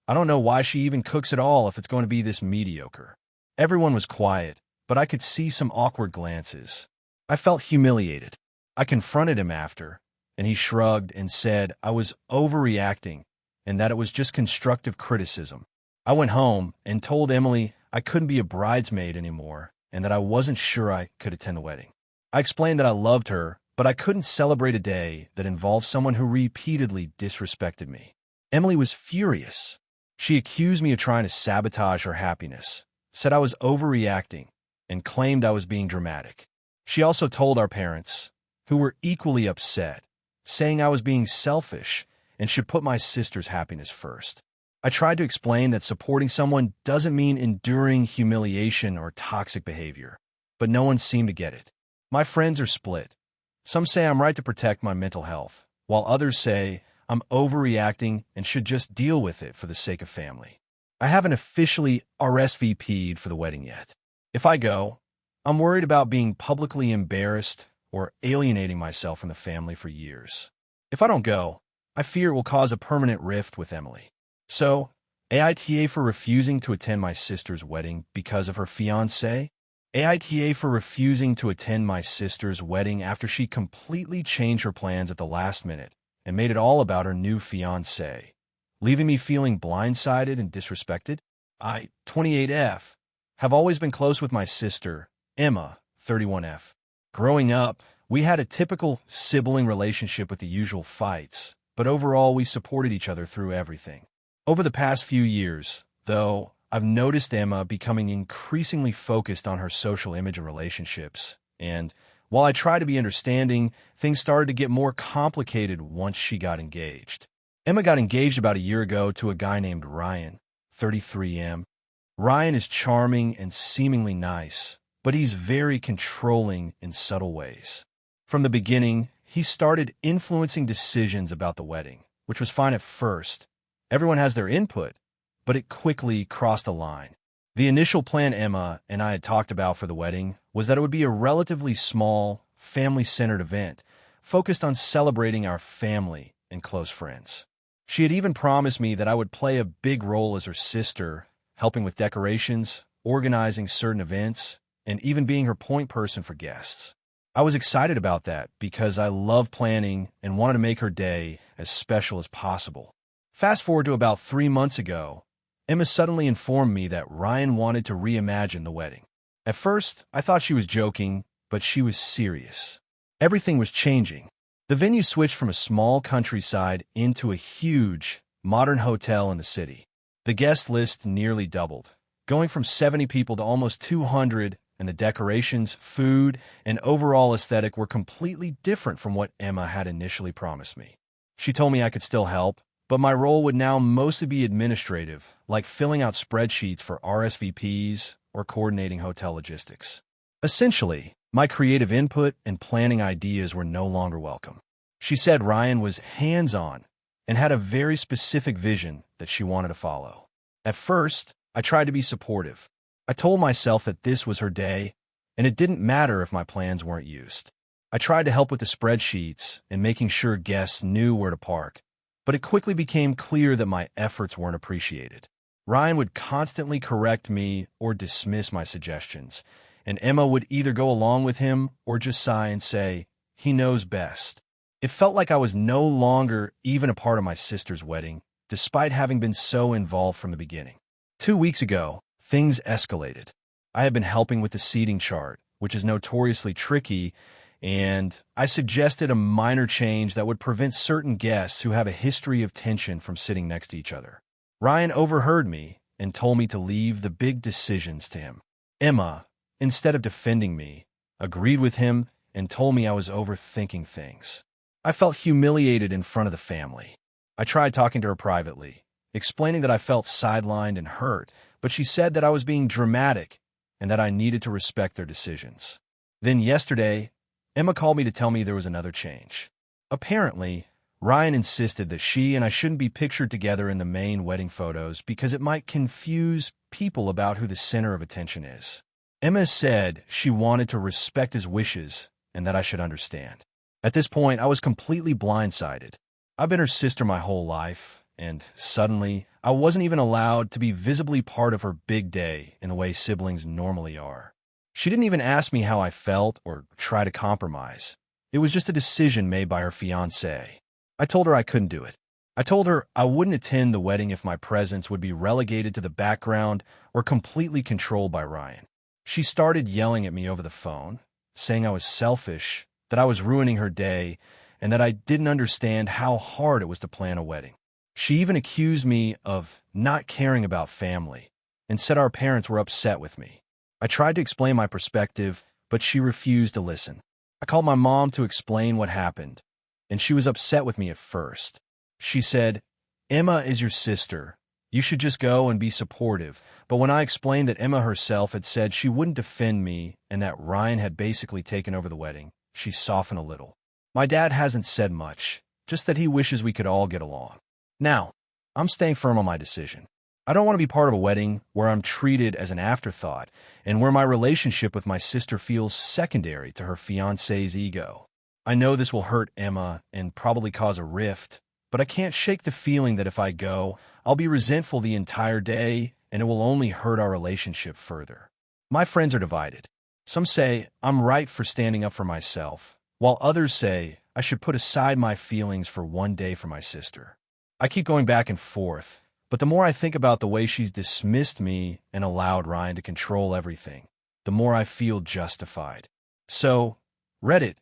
[SPEAKER 1] I don't know why she even cooks at all if it's going to be this mediocre. Everyone was quiet, but I could see some awkward glances. I felt humiliated. I confronted him after, and he shrugged and said I was overreacting and that it was just constructive criticism. I went home and told Emily I couldn't be a bridesmaid anymore and that I wasn't sure I could attend the wedding. I explained that I loved her, but I couldn't celebrate a day that involved someone who repeatedly disrespected me. Emily was furious. She accused me of trying to sabotage her happiness, said I was overreacting, and claimed I was being dramatic. She also told our parents, who were equally upset, saying I was being selfish and should put my sister's happiness first. I tried to explain that supporting someone doesn't mean enduring humiliation or toxic behavior, but no one seemed to get it. My friends are split. Some say I'm right to protect my mental health, while others say I'm overreacting and should just deal with it for the sake of family. I haven't officially RSVP'd for the wedding yet. If I go, I'm worried about being publicly embarrassed or alienating myself from the family for years. If I don't go, I fear it will cause a permanent rift with Emily. So, AITA for refusing to attend my sister's wedding because of her fiancé? AITA for refusing to attend my sister's wedding after she completely changed her plans at the last minute and made it all about her new fiancé, leaving me feeling blindsided and disrespected? I, 28F, have always been close with my sister, Emma, 31F. Growing up, we had a typical sibling relationship with the usual fights, but overall we supported each other through everything. Over the past few years, though, I've noticed Emma becoming increasingly focused on her social image and relationships, and while I try to be understanding, things started to get more complicated once she got engaged. Emma got engaged about a year ago to a guy named Ryan, 33M. Ryan is charming and seemingly nice, but he's very controlling in subtle ways. From the beginning, he started influencing decisions about the wedding, which was fine at first. Everyone has their input, but it quickly crossed a line. The initial plan Emma and I had talked about for the wedding was that it would be a relatively small, family-centered event focused on celebrating our family and close friends. She had even promised me that I would play a big role as her sister, helping with decorations, organizing certain events, and even being her point person for guests. I was excited about that because I love planning and wanted to make her day as special as possible. Fast forward to about 3 months ago, Emma suddenly informed me that Ryan wanted to reimagine the wedding. At first, I thought she was joking, but she was serious. Everything was changing. The venue switched from a small countryside into a huge, modern hotel in the city. The guest list nearly doubled, going from 70 people to almost 200, and the decorations, food, and overall aesthetic were completely different from what Emma had initially promised me. She told me I could still help, but my role would now mostly be administrative, like filling out spreadsheets for RSVPs or coordinating hotel logistics. Essentially, my creative input and planning ideas were no longer welcome. She said Ryan was hands-on and had a very specific vision that she wanted to follow. At first, I tried to be supportive. I told myself that this was her day, and it didn't matter if my plans weren't used. I tried to help with the spreadsheets and making sure guests knew where to park, but it quickly became clear that my efforts weren't appreciated. Ryan would constantly correct me or dismiss my suggestions, and Emma would either go along with him or just sigh and say, "He knows best." It felt like I was no longer even a part of my sister's wedding, despite having been so involved from the beginning. 2 weeks ago, things escalated. I had been helping with the seating chart, which is notoriously tricky, and I suggested a minor change that would prevent certain guests who have a history of tension from sitting next to each other. Ryan overheard me and told me to leave the big decisions to him. Emma, instead of defending me, agreed with him and told me I was overthinking things. I felt humiliated in front of the family. I tried talking to her privately, explaining that I felt sidelined and hurt, but she said that I was being dramatic and that I needed to respect their decisions. Then yesterday, Emma called me to tell me there was another change. Apparently, Ryan insisted that she and I shouldn't be pictured together in the main wedding photos because it might confuse people about who the center of attention is. Emma said she wanted to respect his wishes and that I should understand. At this point, I was completely blindsided. I've been her sister my whole life, and suddenly, I wasn't even allowed to be visibly part of her big day in the way siblings normally are. She didn't even ask me how I felt or try to compromise. It was just a decision made by her fiancé. I told her I couldn't do it. I told her I wouldn't attend the wedding if my presence would be relegated to the background or completely controlled by Ryan. She started yelling at me over the phone, saying I was selfish, that I was ruining her day, and that I didn't understand how hard it was to plan a wedding. She even accused me of not caring about family and said our parents were upset with me. I tried to explain my perspective, but she refused to listen. I called my mom to explain what happened, and she was upset with me at first. She said, "Emma is your sister, You should just go and be supportive. But when I explained that Emma herself had said she wouldn't defend me and that Ryan had basically taken over the wedding, she softened a little. My dad hasn't said much, just that he wishes we could all get along. Now, I'm staying firm on my decision. I don't want to be part of a wedding where I'm treated as an afterthought and where my relationship with my sister feels secondary to her fiancé's ego. I know this will hurt Emma and probably cause a rift, but I can't shake the feeling that if I go, I'll be resentful the entire day and it will only hurt our relationship further. My friends are divided. Some say I'm right for standing up for myself, while others say I should put aside my feelings for one day for my sister. I keep going back and forth, but the more I think about the way she's dismissed me and allowed Ryan to control everything, the more I feel justified. So, Reddit,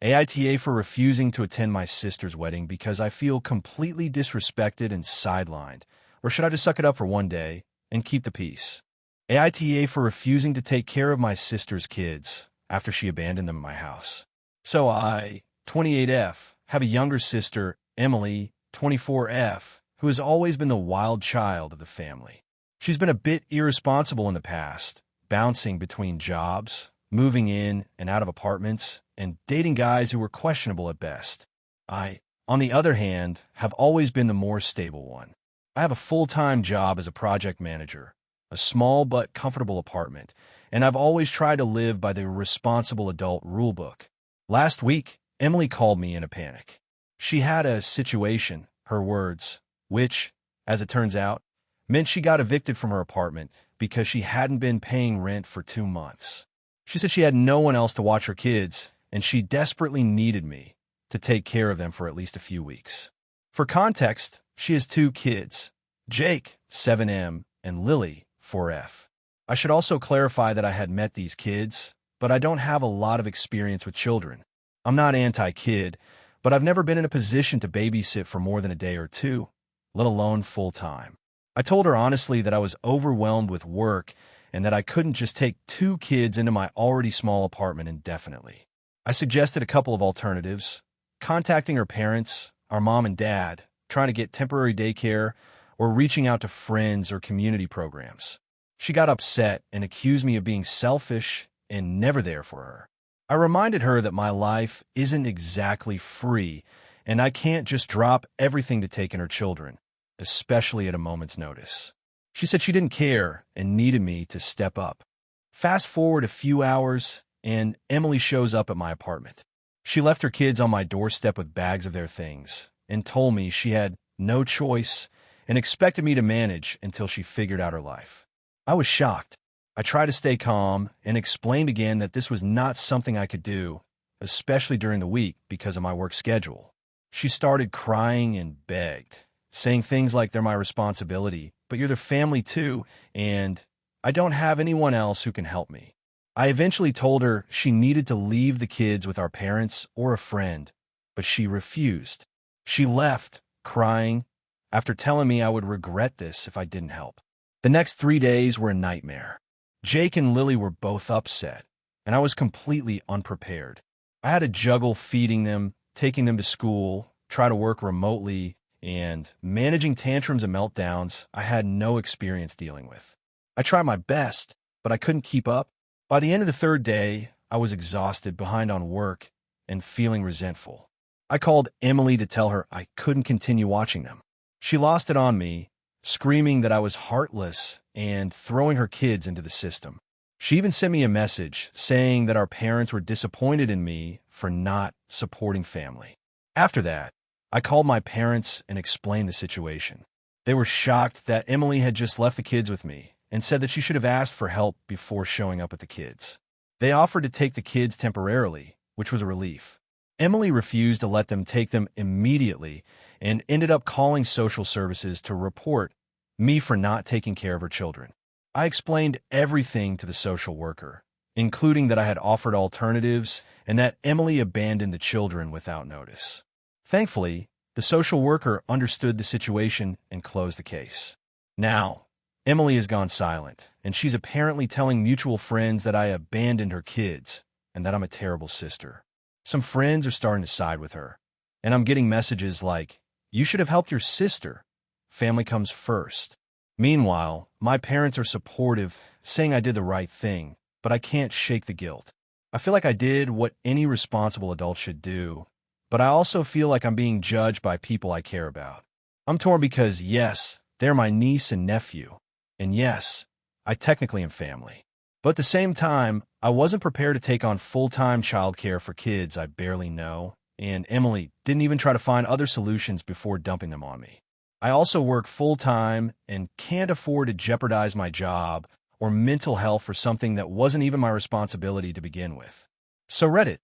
[SPEAKER 1] AITA for refusing to attend my sister's wedding because I feel completely disrespected and sidelined, or should I just suck it up for one day and keep the peace? AITA for refusing to take care of my sister's kids after she abandoned them at my house. So I, 28F, have a younger sister, Emily, 24F, who has always been the wild child of the family. She's been a bit irresponsible in the past, bouncing between jobs, moving in and out of apartments, and dating guys who were questionable at best. I, on the other hand, have always been the more stable one. I have a full-time job as a project manager, a small but comfortable apartment, and I've always tried to live by the responsible adult rulebook. Last week, Emily called me in a panic. She had a situation, her words, which, as it turns out, meant she got evicted from her apartment because she hadn't been paying rent for 2 months. She said she had no one else to watch her kids, and she desperately needed me to take care of them for at least a few weeks. For context, she has 2 kids, Jake, 7M, and Lily, 4F. I should also clarify that I had met these kids, but I don't have a lot of experience with children. I'm not anti-kid, but I've never been in a position to babysit for more than a day or two, let alone full-time. I told her honestly that I was overwhelmed with work and that I couldn't just take 2 kids into my already small apartment indefinitely. I suggested a couple of alternatives, contacting her parents, our mom and dad, trying to get temporary daycare, or reaching out to friends or community programs. She got upset and accused me of being selfish and never there for her. I reminded her that my life isn't exactly free, and I can't just drop everything to take in her children, especially at a moment's notice. She said she didn't care and needed me to step up. Fast forward a few hours, and Emily shows up at my apartment. She left her kids on my doorstep with bags of their things and told me she had no choice and expected me to manage until she figured out her life. I was shocked. I tried to stay calm and explained again that this was not something I could do, especially during the week because of my work schedule. She started crying and begged, saying things like they're my responsibility, but you're their family too, and I don't have anyone else who can help me. I eventually told her she needed to leave the kids with our parents or a friend, but she refused. She left, crying, after telling me I would regret this if I didn't help. The next 3 days were a nightmare. Jake and Lily were both upset, and I was completely unprepared. I had to juggle feeding them, taking them to school, try to work remotely, and managing tantrums and meltdowns I had no experience dealing with. I tried my best, but I couldn't keep up. By the end of the 3rd day, I was exhausted, behind on work, and feeling resentful. I called Emily to tell her I couldn't continue watching them. She lost it on me, screaming that I was heartless and throwing her kids into the system. She even sent me a message saying that our parents were disappointed in me for not supporting family. After that, I called my parents and explained the situation. They were shocked that Emily had just left the kids with me and said that she should have asked for help before showing up with the kids. They offered to take the kids temporarily, which was a relief. Emily refused to let them take them immediately and ended up calling social services to report me for not taking care of her children. I explained everything to the social worker, including that I had offered alternatives and that Emily abandoned the children without notice. Thankfully, the social worker understood the situation and closed the case. Now, Emily has gone silent, and she's apparently telling mutual friends that I abandoned her kids and that I'm a terrible sister. Some friends are starting to side with her, and I'm getting messages like, "You should have helped your sister. Family comes first." Meanwhile, my parents are supportive, saying I did the right thing, but I can't shake the guilt. I feel like I did what any responsible adult should do, but I also feel like I'm being judged by people I care about. I'm torn because, yes, they're my niece and nephew, and yes, I technically am family. But at the same time, I wasn't prepared to take on full-time childcare for kids I barely know, and Emily didn't even try to find other solutions before dumping them on me. I also work full-time and can't afford to jeopardize my job or mental health for something that wasn't even my responsibility to begin with. So Reddit,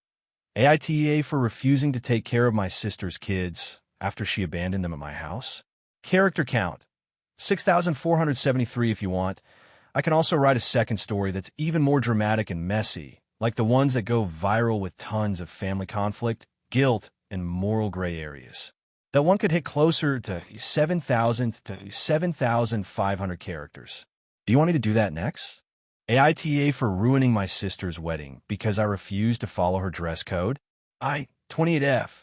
[SPEAKER 1] AITA for refusing to take care of my sister's kids after she abandoned them at my house. Character count, 6,473 if you want. I can also write a second story that's even more dramatic and messy, like the ones that go viral with tons of family conflict, guilt, and moral gray areas. That one could hit closer to 7,000 to 7,500 characters. Do you want me to do that next? AITA for ruining my sister's wedding because I refused to follow her dress code. I, 28F,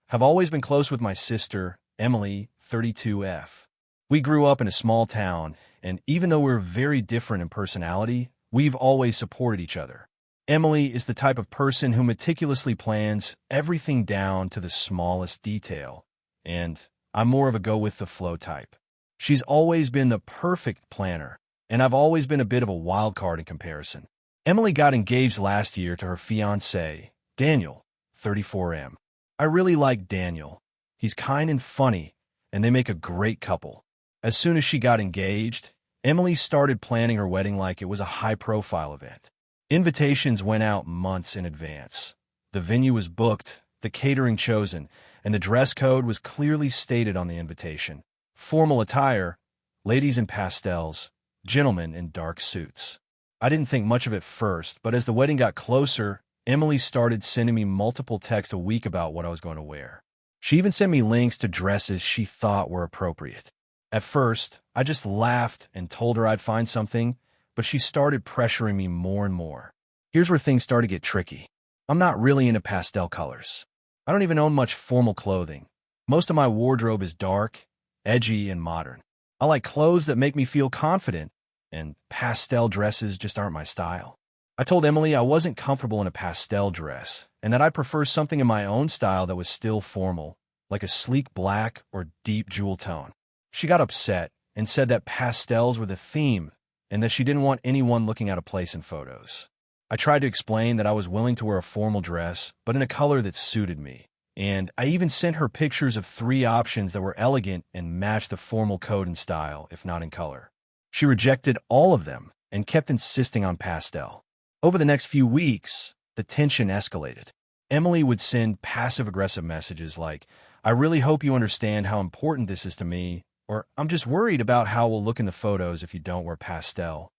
[SPEAKER 1] have always been close with my sister, Emily, 32F. We grew up in a small town, and even though we're very different in personality, we've always supported each other. Emily is the type of person who meticulously plans everything down to the smallest detail, and I'm more of a go-with-the-flow type. She's always been the perfect planner, and I've always been a bit of a wild card in comparison. Emily got engaged last year to her fiancé, Daniel, 34M. I really like Daniel. He's kind and funny, and they make a great couple. As soon as she got engaged, Emily started planning her wedding like it was a high-profile event. Invitations went out months in advance. The venue was booked, the catering chosen, and the dress code was clearly stated on the invitation. Formal attire, ladies in pastels, gentlemen in dark suits. I didn't think much of it first, but as the wedding got closer, Emily started sending me multiple texts a week about what I was going to wear. She even sent me links to dresses she thought were appropriate. At first, I just laughed and told her I'd find something, but she started pressuring me more and more. Here's where things started to get tricky. I'm not really into pastel colors. I don't even own much formal clothing. Most of my wardrobe is dark, edgy, and modern. I like clothes that make me feel confident, and pastel dresses just aren't my style. I told Emily I wasn't comfortable in a pastel dress, and that I prefer something in my own style that was still formal, like a sleek black or deep jewel tone. She got upset and said that pastels were the theme and that she didn't want anyone looking out of place in photos. I tried to explain that I was willing to wear a formal dress, but in a color that suited me. And I even sent her pictures of 3 options that were elegant and matched the formal code and style, if not in color. She rejected all of them and kept insisting on pastel. Over the next few weeks, the tension escalated. Emily would send passive-aggressive messages like, "I really hope you understand how important this is to me," or "I'm just worried about how we'll look in the photos if you don't wear pastel."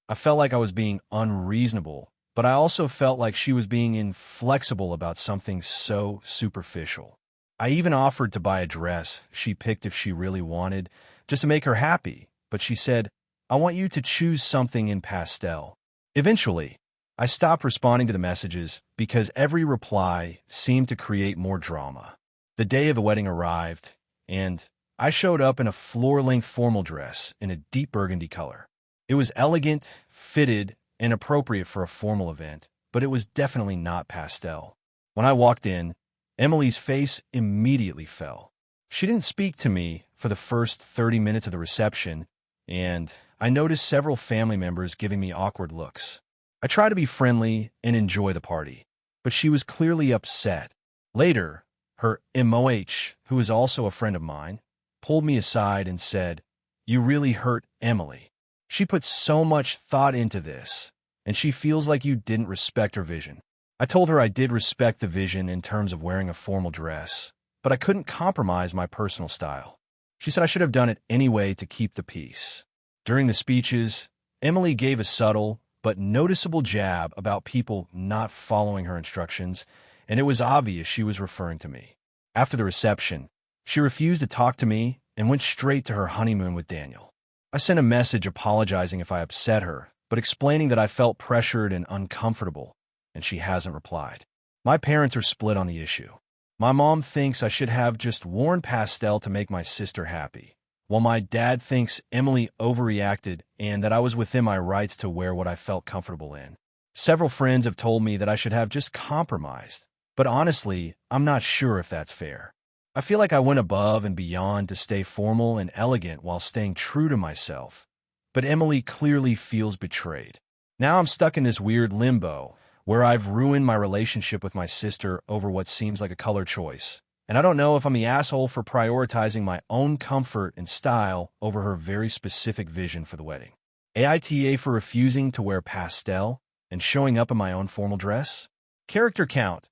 [SPEAKER 1] I felt like I was being unreasonable, but I also felt like she was being inflexible about something so superficial. I even offered to buy a dress she picked if she really wanted, just to make her happy, but she said, "I want you to choose something in pastel." Eventually, I stopped responding to the messages because every reply seemed to create more drama. The day of the wedding arrived, and I showed up in a floor-length formal dress in a deep burgundy color. It was elegant, fitted, and appropriate for a formal event, but it was definitely not pastel. When I walked in, Emily's face immediately fell. She didn't speak to me for the first 30 minutes of the reception, and I noticed several family members giving me awkward looks. I tried to be friendly and enjoy the party, but she was clearly upset. Later, her MOH, who is also a friend of mine, pulled me aside and said, "You really hurt Emily. She put so much thought into this, and she feels like you didn't respect her vision." I told her I did respect the vision in terms of wearing a formal dress, but I couldn't compromise my personal style. She said I should have done it anyway to keep the peace. During the speeches, Emily gave a subtle but noticeable jab about people not following her instructions, and it was obvious she was referring to me. After the reception, she refused to talk to me and went straight to her honeymoon with Daniel. I sent a message apologizing if I upset her, but explaining that I felt pressured and uncomfortable, and she hasn't replied. My parents are split on the issue. My mom thinks I should have just worn pastel to make my sister happy, while my dad thinks Emily overreacted and that I was within my rights to wear what I felt comfortable in. Several friends have told me that I should have just compromised, but honestly, I'm not sure if that's fair. I feel like I went above and beyond to stay formal and elegant while staying true to myself, but Emily clearly feels betrayed. Now I'm stuck in this weird limbo where I've ruined my relationship with my sister over what seems like a color choice. And I don't know if I'm the asshole for prioritizing my own comfort and style over her very specific vision for the wedding. AITA for refusing to wear pastel and showing up in my own formal dress. Character count,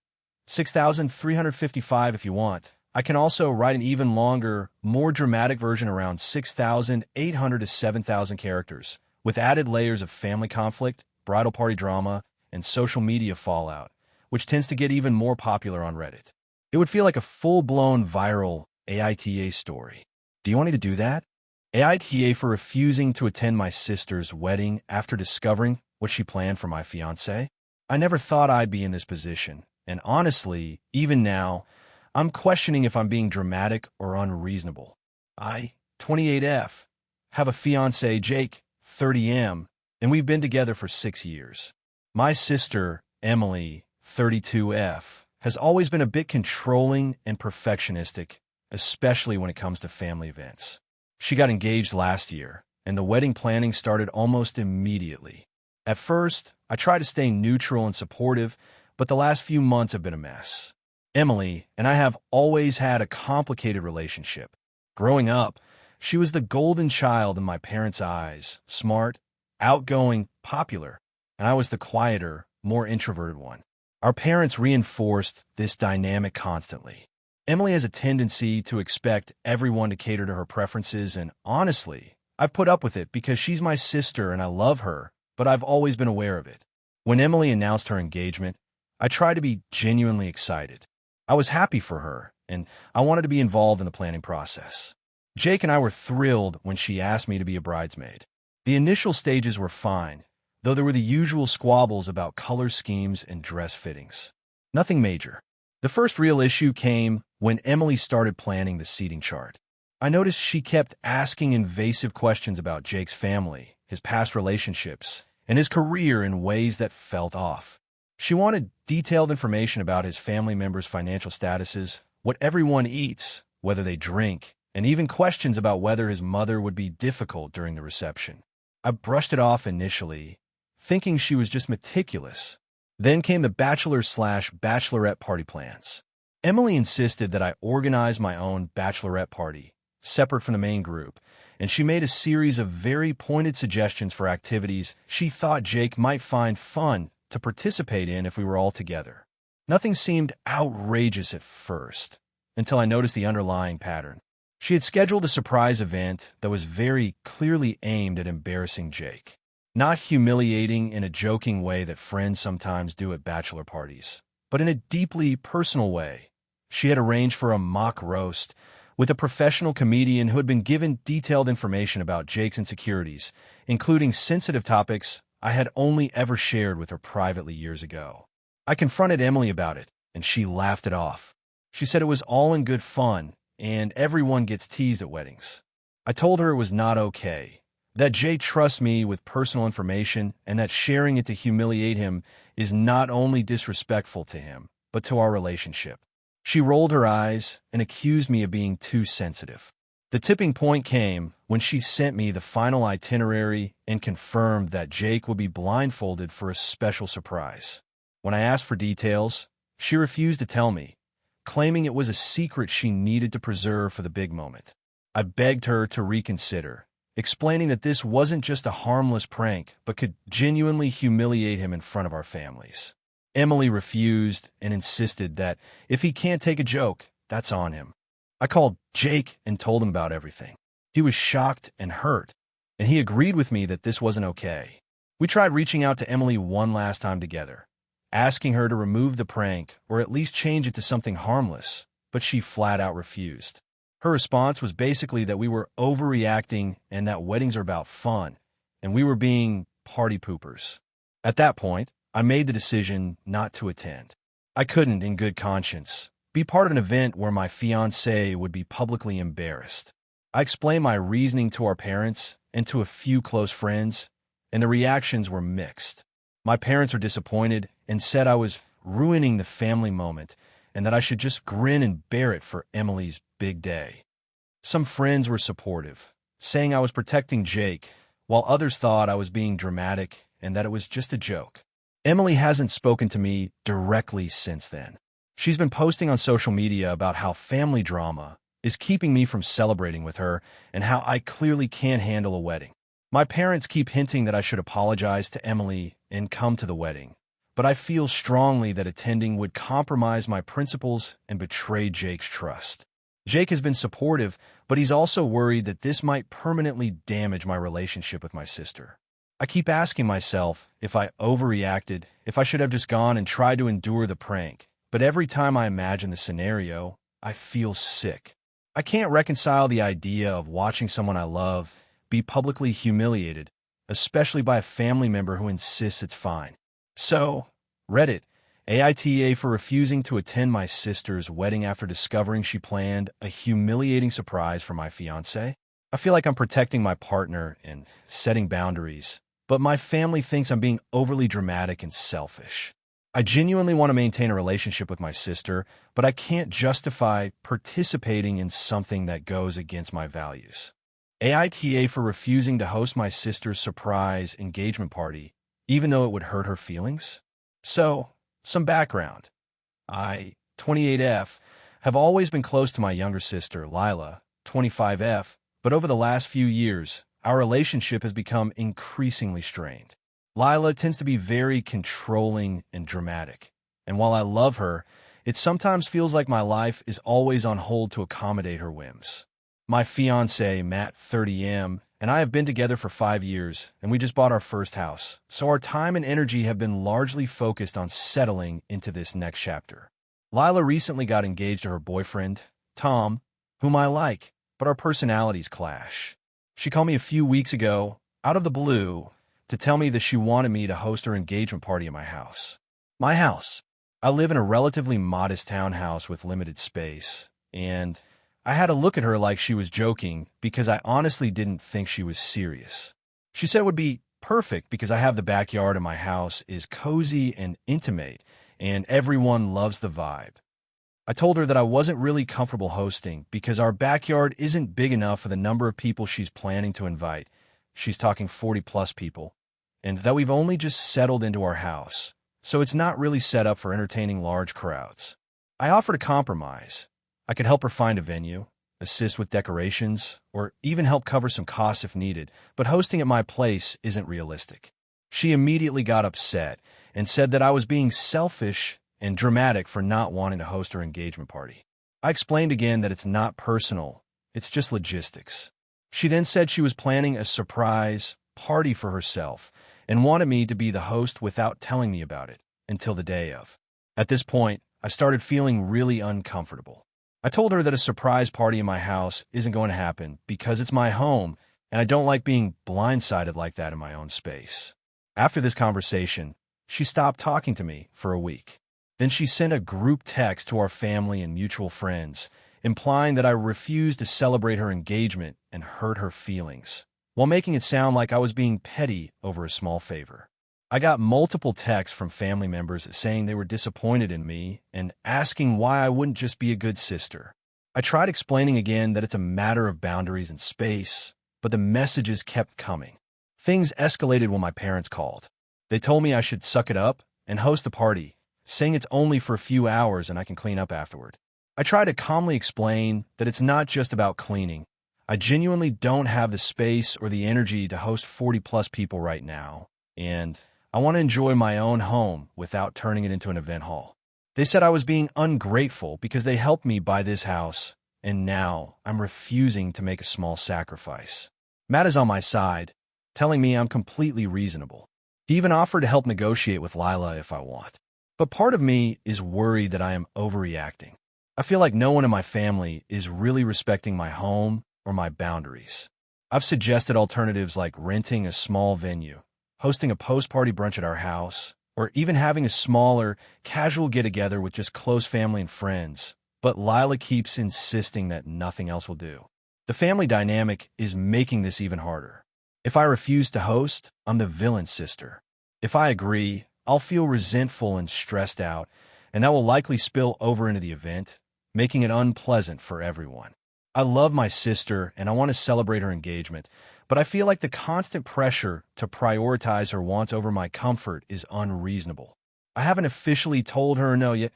[SPEAKER 1] 6,355 if you want. I can also write an even longer, more dramatic version around 6,800 to 7,000 characters, with added layers of family conflict, bridal party drama, and social media fallout, which tends to get even more popular on Reddit. It would feel like a full-blown viral AITA story. Do you want me to do that? AITA for refusing to attend my sister's wedding after discovering what she planned for my fiancé? I never thought I'd be in this position, and honestly, even now, I'm questioning if I'm being dramatic or unreasonable. I, 28F, have a fiancé, Jake, 30M, and we've been together for 6 years. My sister, Emily, 32F, has always been a bit controlling and perfectionistic, especially when it comes to family events. She got engaged last year, and the wedding planning started almost immediately. At first, I tried to stay neutral and supportive, but the last few months have been a mess. Emily and I have always had a complicated relationship. Growing up, she was the golden child in my parents' eyes, smart, outgoing, popular, and I was the quieter, more introverted one. Our parents reinforced this dynamic constantly. Emily has a tendency to expect everyone to cater to her preferences, and honestly, I've put up with it because she's my sister and I love her, but I've always been aware of it. When Emily announced her engagement, I tried to be genuinely excited. I was happy for her, and I wanted to be involved in the planning process. Jake and I were thrilled when she asked me to be a bridesmaid. The initial stages were fine, though there were the usual squabbles about color schemes and dress fittings. Nothing major. The first real issue came when Emily started planning the seating chart. I noticed she kept asking invasive questions about Jake's family, his past relationships, and his career in ways that felt off. She wanted detailed information about his family members' financial statuses, what everyone eats, whether they drink, and even questions about whether his mother would be difficult during the reception. I brushed it off initially, thinking she was just meticulous. Then came the bachelor/bachelorette party plans. Emily insisted that I organize my own bachelorette party, separate from the main group, and she made a series of very pointed suggestions for activities she thought Jake might find fun to participate in if we were all together. Nothing seemed outrageous at first, until I noticed the underlying pattern. She had scheduled a surprise event that was very clearly aimed at embarrassing Jake. Not humiliating in a joking way that friends sometimes do at bachelor parties, but in a deeply personal way. She had arranged for a mock roast with a professional comedian who had been given detailed information about Jake's insecurities, including sensitive topics I had only ever shared with her privately years ago. I confronted Emily about it, and she laughed it off. She said it was all in good fun, and everyone gets teased at weddings. I told her it was not okay, that Jake trusts me with personal information, and that sharing it to humiliate him is not only disrespectful to him, but to our relationship. She rolled her eyes and accused me of being too sensitive. The tipping point came when she sent me the final itinerary and confirmed that Jake would be blindfolded for a special surprise. When I asked for details, she refused to tell me, claiming it was a secret she needed to preserve for the big moment. I begged her to reconsider, explaining that this wasn't just a harmless prank, but could genuinely humiliate him in front of our families. Emily refused and insisted that if he can't take a joke, that's on him. I called Jake and told him about everything. He was shocked and hurt, and he agreed with me that this wasn't okay. We tried reaching out to Emily one last time together, asking her to remove the prank or at least change it to something harmless, but she flat out refused. Her response was basically that we were overreacting and that weddings are about fun, and we were being party poopers. At that point, I made the decision not to attend. I couldn't, in good conscience, be part of an event where my fiancé would be publicly embarrassed. I explained my reasoning to our parents and to a few close friends, and the reactions were mixed. My parents were disappointed and said I was ruining the family moment and that I should just grin and bear it for Emily's big day. Some friends were supportive, saying I was protecting Jake, while others thought I was being dramatic and that it was just a joke. Emily hasn't spoken to me directly since then. She's been posting on social media about how family drama is keeping me from celebrating with her and how I clearly can't handle a wedding. My parents keep hinting that I should apologize to Emily and come to the wedding, but I feel strongly that attending would compromise my principles and betray Jake's trust. Jake has been supportive, but he's also worried that this might permanently damage my relationship with my sister. I keep asking myself if I overreacted, if I should have just gone and tried to endure the prank, but every time I imagine the scenario, I feel sick. I can't reconcile the idea of watching someone I love be publicly humiliated, especially by a family member who insists it's fine. So, Reddit, AITA for refusing to attend my sister's wedding after discovering she planned a humiliating surprise for my fiancé. I feel like I'm protecting my partner and setting boundaries, but my family thinks I'm being overly dramatic and selfish. I genuinely want to maintain a relationship with my sister, but I can't justify participating in something that goes against my values. AITA for refusing to host my sister's surprise engagement party, even though it would hurt her feelings. So, some background. I, 28F, have always been close to my younger sister, Lila, 25F, but over the last few years, our relationship has become increasingly strained. Lila tends to be very controlling and dramatic, and while I love her, it sometimes feels like my life is always on hold to accommodate her whims. My fiancé, Matt, 30M, and I have been together for 5 years, and we just bought our first house, so our time and energy have been largely focused on settling into this next chapter. Lila recently got engaged to her boyfriend, Tom, whom I like, but our personalities clash. She called me a few weeks ago, out of the blue, to tell me that she wanted me to host her engagement party at my house. My house. I live in a relatively modest townhouse with limited space, and I had to look at her like she was joking because I honestly didn't think she was serious. She said it would be perfect because I have the backyard of my house is cozy and intimate, and everyone loves the vibe. I told her that I wasn't really comfortable hosting because our backyard isn't big enough for the number of people she's planning to invite. She's talking 40-plus people, and that we've only just settled into our house, so it's not really set up for entertaining large crowds. I offered a compromise. I could help her find a venue, assist with decorations, or even help cover some costs if needed, but hosting at my place isn't realistic. She immediately got upset and said that I was being selfish and dramatic for not wanting to host her engagement party. I explained again that it's not personal, it's just logistics. She then said she was planning a surprise party for herself and wanted me to be the host without telling me about it until the day of. At this point, I started feeling really uncomfortable. I told her that a surprise party in my house isn't going to happen because it's my home and I don't like being blindsided like that in my own space. After this conversation, she stopped talking to me for a week. Then she sent a group text to our family and mutual friends, implying that I refused to celebrate her engagement and hurt her feelings, while making it sound like I was being petty over a small favor. I got multiple texts from family members saying they were disappointed in me and asking why I wouldn't just be a good sister. I tried explaining again that it's a matter of boundaries and space, but the messages kept coming. Things escalated when my parents called. They told me I should suck it up and host the party, saying it's only for a few hours and I can clean up afterward. I try to calmly explain that it's not just about cleaning. I genuinely don't have the space or the energy to host 40-plus people right now, and I want to enjoy my own home without turning it into an event hall. They said I was being ungrateful because they helped me buy this house, and now I'm refusing to make a small sacrifice. Matt is on my side, telling me I'm completely reasonable. He even offered to help negotiate with Lila if I want. But part of me is worried that I am overreacting. I feel like no one in my family is really respecting my home or my boundaries. I've suggested alternatives like renting a small venue, hosting a post-party brunch at our house, or even having a smaller, casual get-together with just close family and friends, but Lila keeps insisting that nothing else will do. The family dynamic is making this even harder. If I refuse to host, I'm the villain sister. If I agree, I'll feel resentful and stressed out, and that will likely spill over into the event, making it unpleasant for everyone. I love my sister and I want to celebrate her engagement, but I feel like the constant pressure to prioritize her wants over my comfort is unreasonable. I haven't officially told her no yet.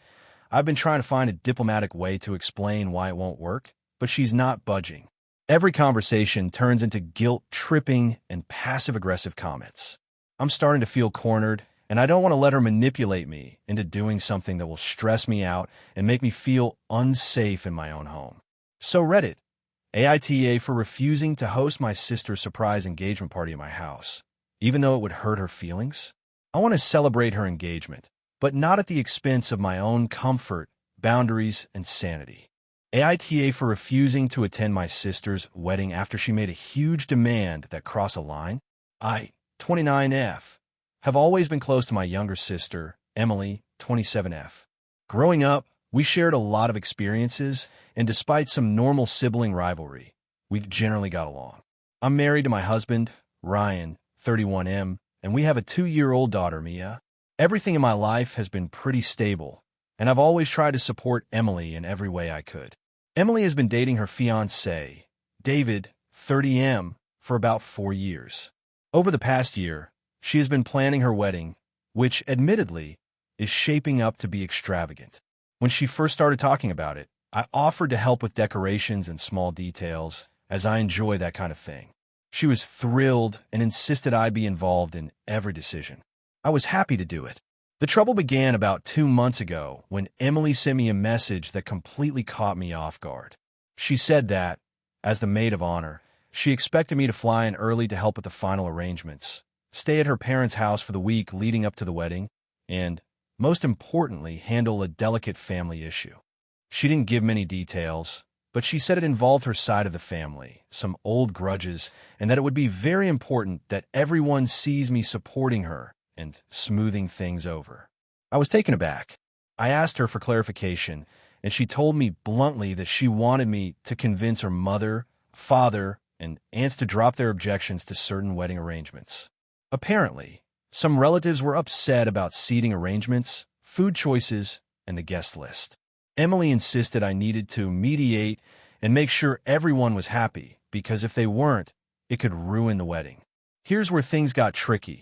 [SPEAKER 1] I've been trying to find a diplomatic way to explain why it won't work, but she's not budging. Every conversation turns into guilt-tripping and passive-aggressive comments. I'm starting to feel cornered, and I don't want to let her manipulate me into doing something that will stress me out and make me feel unsafe in my own home. So Reddit, AITA for refusing to host my sister's surprise engagement party at my house, even though it would hurt her feelings. I want to celebrate her engagement, but not at the expense of my own comfort, boundaries, and sanity. AITA for refusing to attend my sister's wedding after she made a huge demand that crossed a line. I, 29F, have always been close to my younger sister, Emily, 27F. Growing up, we shared a lot of experiences, and despite some normal sibling rivalry, we generally got along. I'm married to my husband, Ryan, 31M, and we have a 2-year-old daughter, Mia. Everything in my life has been pretty stable, and I've always tried to support Emily in every way I could. Emily has been dating her fiancé, David, 30M, for about 4 years. Over the past year, she has been planning her wedding, which, admittedly, is shaping up to be extravagant. When she first started talking about it, I offered to help with decorations and small details, as I enjoy that kind of thing. She was thrilled and insisted I be involved in every decision. I was happy to do it. The trouble began about 2 months ago when Emily sent me a message that completely caught me off guard. She said that, as the maid of honor, she expected me to fly in early to help with the final arrangements, stay at her parents' house for the week leading up to the wedding, and, most importantly, handle a delicate family issue. She didn't give many details, but she said it involved her side of the family, some old grudges, and that it would be very important that everyone sees me supporting her and smoothing things over. I was taken aback. I asked her for clarification, and she told me bluntly that she wanted me to convince her mother, father, and aunts to drop their objections to certain wedding arrangements. Apparently, some relatives were upset about seating arrangements, food choices, and the guest list. Emily insisted I needed to mediate and make sure everyone was happy, because if they weren't, it could ruin the wedding. Here's where things got tricky.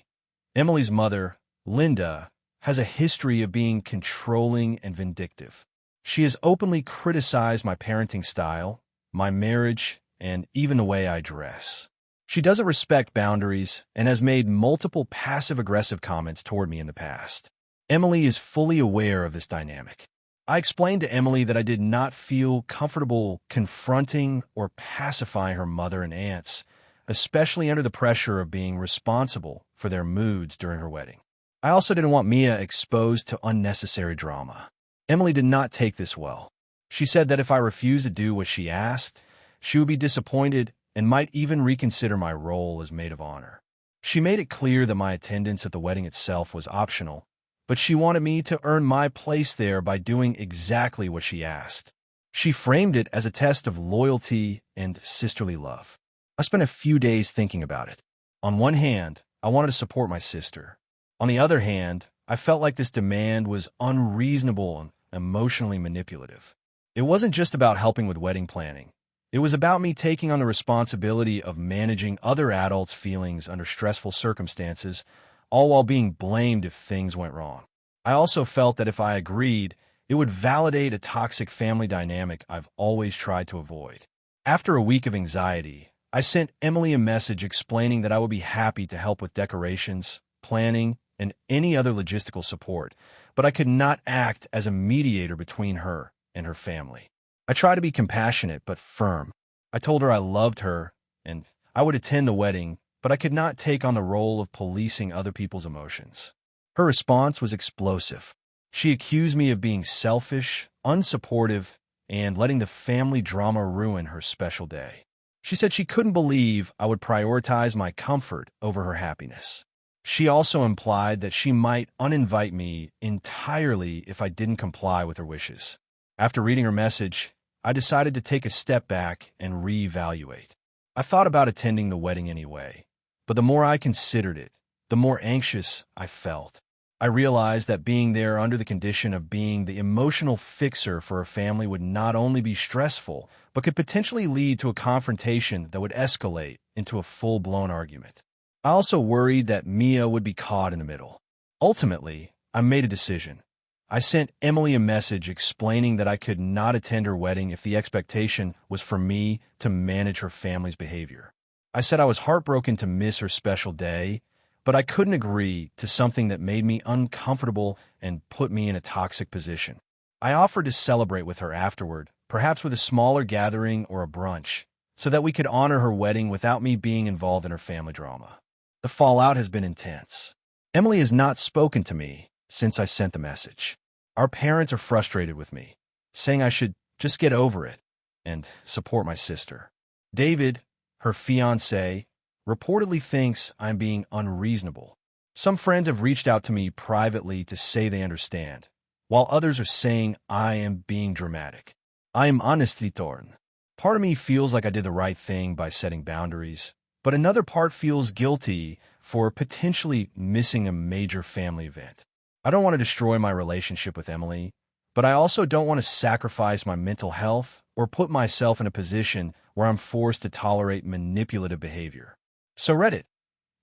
[SPEAKER 1] Emily's mother, Linda, has a history of being controlling and vindictive. She has openly criticized my parenting style, my marriage, and even the way I dress. She doesn't respect boundaries and has made multiple passive-aggressive comments toward me in the past. Emily is fully aware of this dynamic. I explained to Emily that I did not feel comfortable confronting or pacifying her mother and aunts, especially under the pressure of being responsible for their moods during her wedding. I also didn't want Mia exposed to unnecessary drama. Emily did not take this well. She said that if I refused to do what she asked, she would be disappointed and might even reconsider my role as maid of honor. She made it clear that my attendance at the wedding itself was optional, but she wanted me to earn my place there by doing exactly what she asked. She framed it as a test of loyalty and sisterly love. I spent a few days thinking about it. On one hand, I wanted to support my sister. On the other hand, I felt like this demand was unreasonable and emotionally manipulative. It wasn't just about helping with wedding planning. It was about me taking on the responsibility of managing other adults' feelings under stressful circumstances, all while being blamed if things went wrong. I also felt that if I agreed, it would validate a toxic family dynamic I've always tried to avoid. After a week of anxiety, I sent Emily a message explaining that I would be happy to help with decorations, planning, and any other logistical support, but I could not act as a mediator between her and her family. I tried to be compassionate but firm. I told her I loved her and I would attend the wedding, but I could not take on the role of policing other people's emotions. Her response was explosive. She accused me of being selfish, unsupportive, and letting the family drama ruin her special day. She said she couldn't believe I would prioritize my comfort over her happiness. She also implied that she might uninvite me entirely if I didn't comply with her wishes. After reading her message, I decided to take a step back and reevaluate. I thought about attending the wedding anyway, but the more I considered it, the more anxious I felt. I realized that being there under the condition of being the emotional fixer for a family would not only be stressful, but could potentially lead to a confrontation that would escalate into a full-blown argument. I also worried that Mia would be caught in the middle. Ultimately, I made a decision. I sent Emily a message explaining that I could not attend her wedding if the expectation was for me to manage her family's behavior. I said I was heartbroken to miss her special day, but I couldn't agree to something that made me uncomfortable and put me in a toxic position. I offered to celebrate with her afterward, perhaps with a smaller gathering or a brunch, so that we could honor her wedding without me being involved in her family drama. The fallout has been intense. Emily has not spoken to me since I sent the message. Our parents are frustrated with me, saying I should just get over it and support my sister. David, her fiancé, reportedly thinks I'm being unreasonable. Some friends have reached out to me privately to say they understand, while others are saying I am being dramatic. I am honestly torn. Part of me feels like I did the right thing by setting boundaries, but another part feels guilty for potentially missing a major family event. I don't want to destroy my relationship with Emily, but I also don't want to sacrifice my mental health or put myself in a position where I'm forced to tolerate manipulative behavior. So Reddit,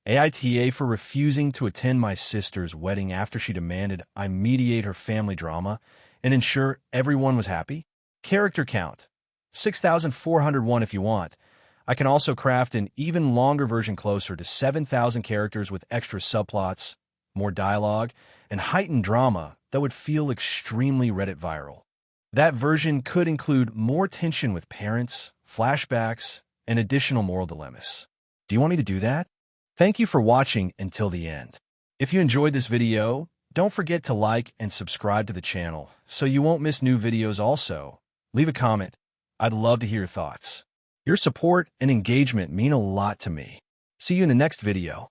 [SPEAKER 1] AITA for refusing to attend my sister's wedding after she demanded I mediate her family drama and ensure everyone was happy. Character count, 6,401 if you want. I can also craft an even longer version closer to 7,000 characters with extra subplots, more dialogue, and heightened drama that would feel extremely Reddit viral. That version could include more tension with parents, flashbacks, and additional moral dilemmas. Do you want me to do that? Thank you for watching until the end. If you enjoyed this video, don't forget to like and subscribe to the channel so you won't miss new videos also. Leave a comment. I'd love to hear your thoughts. Your support and engagement mean a lot to me. See you in the next video.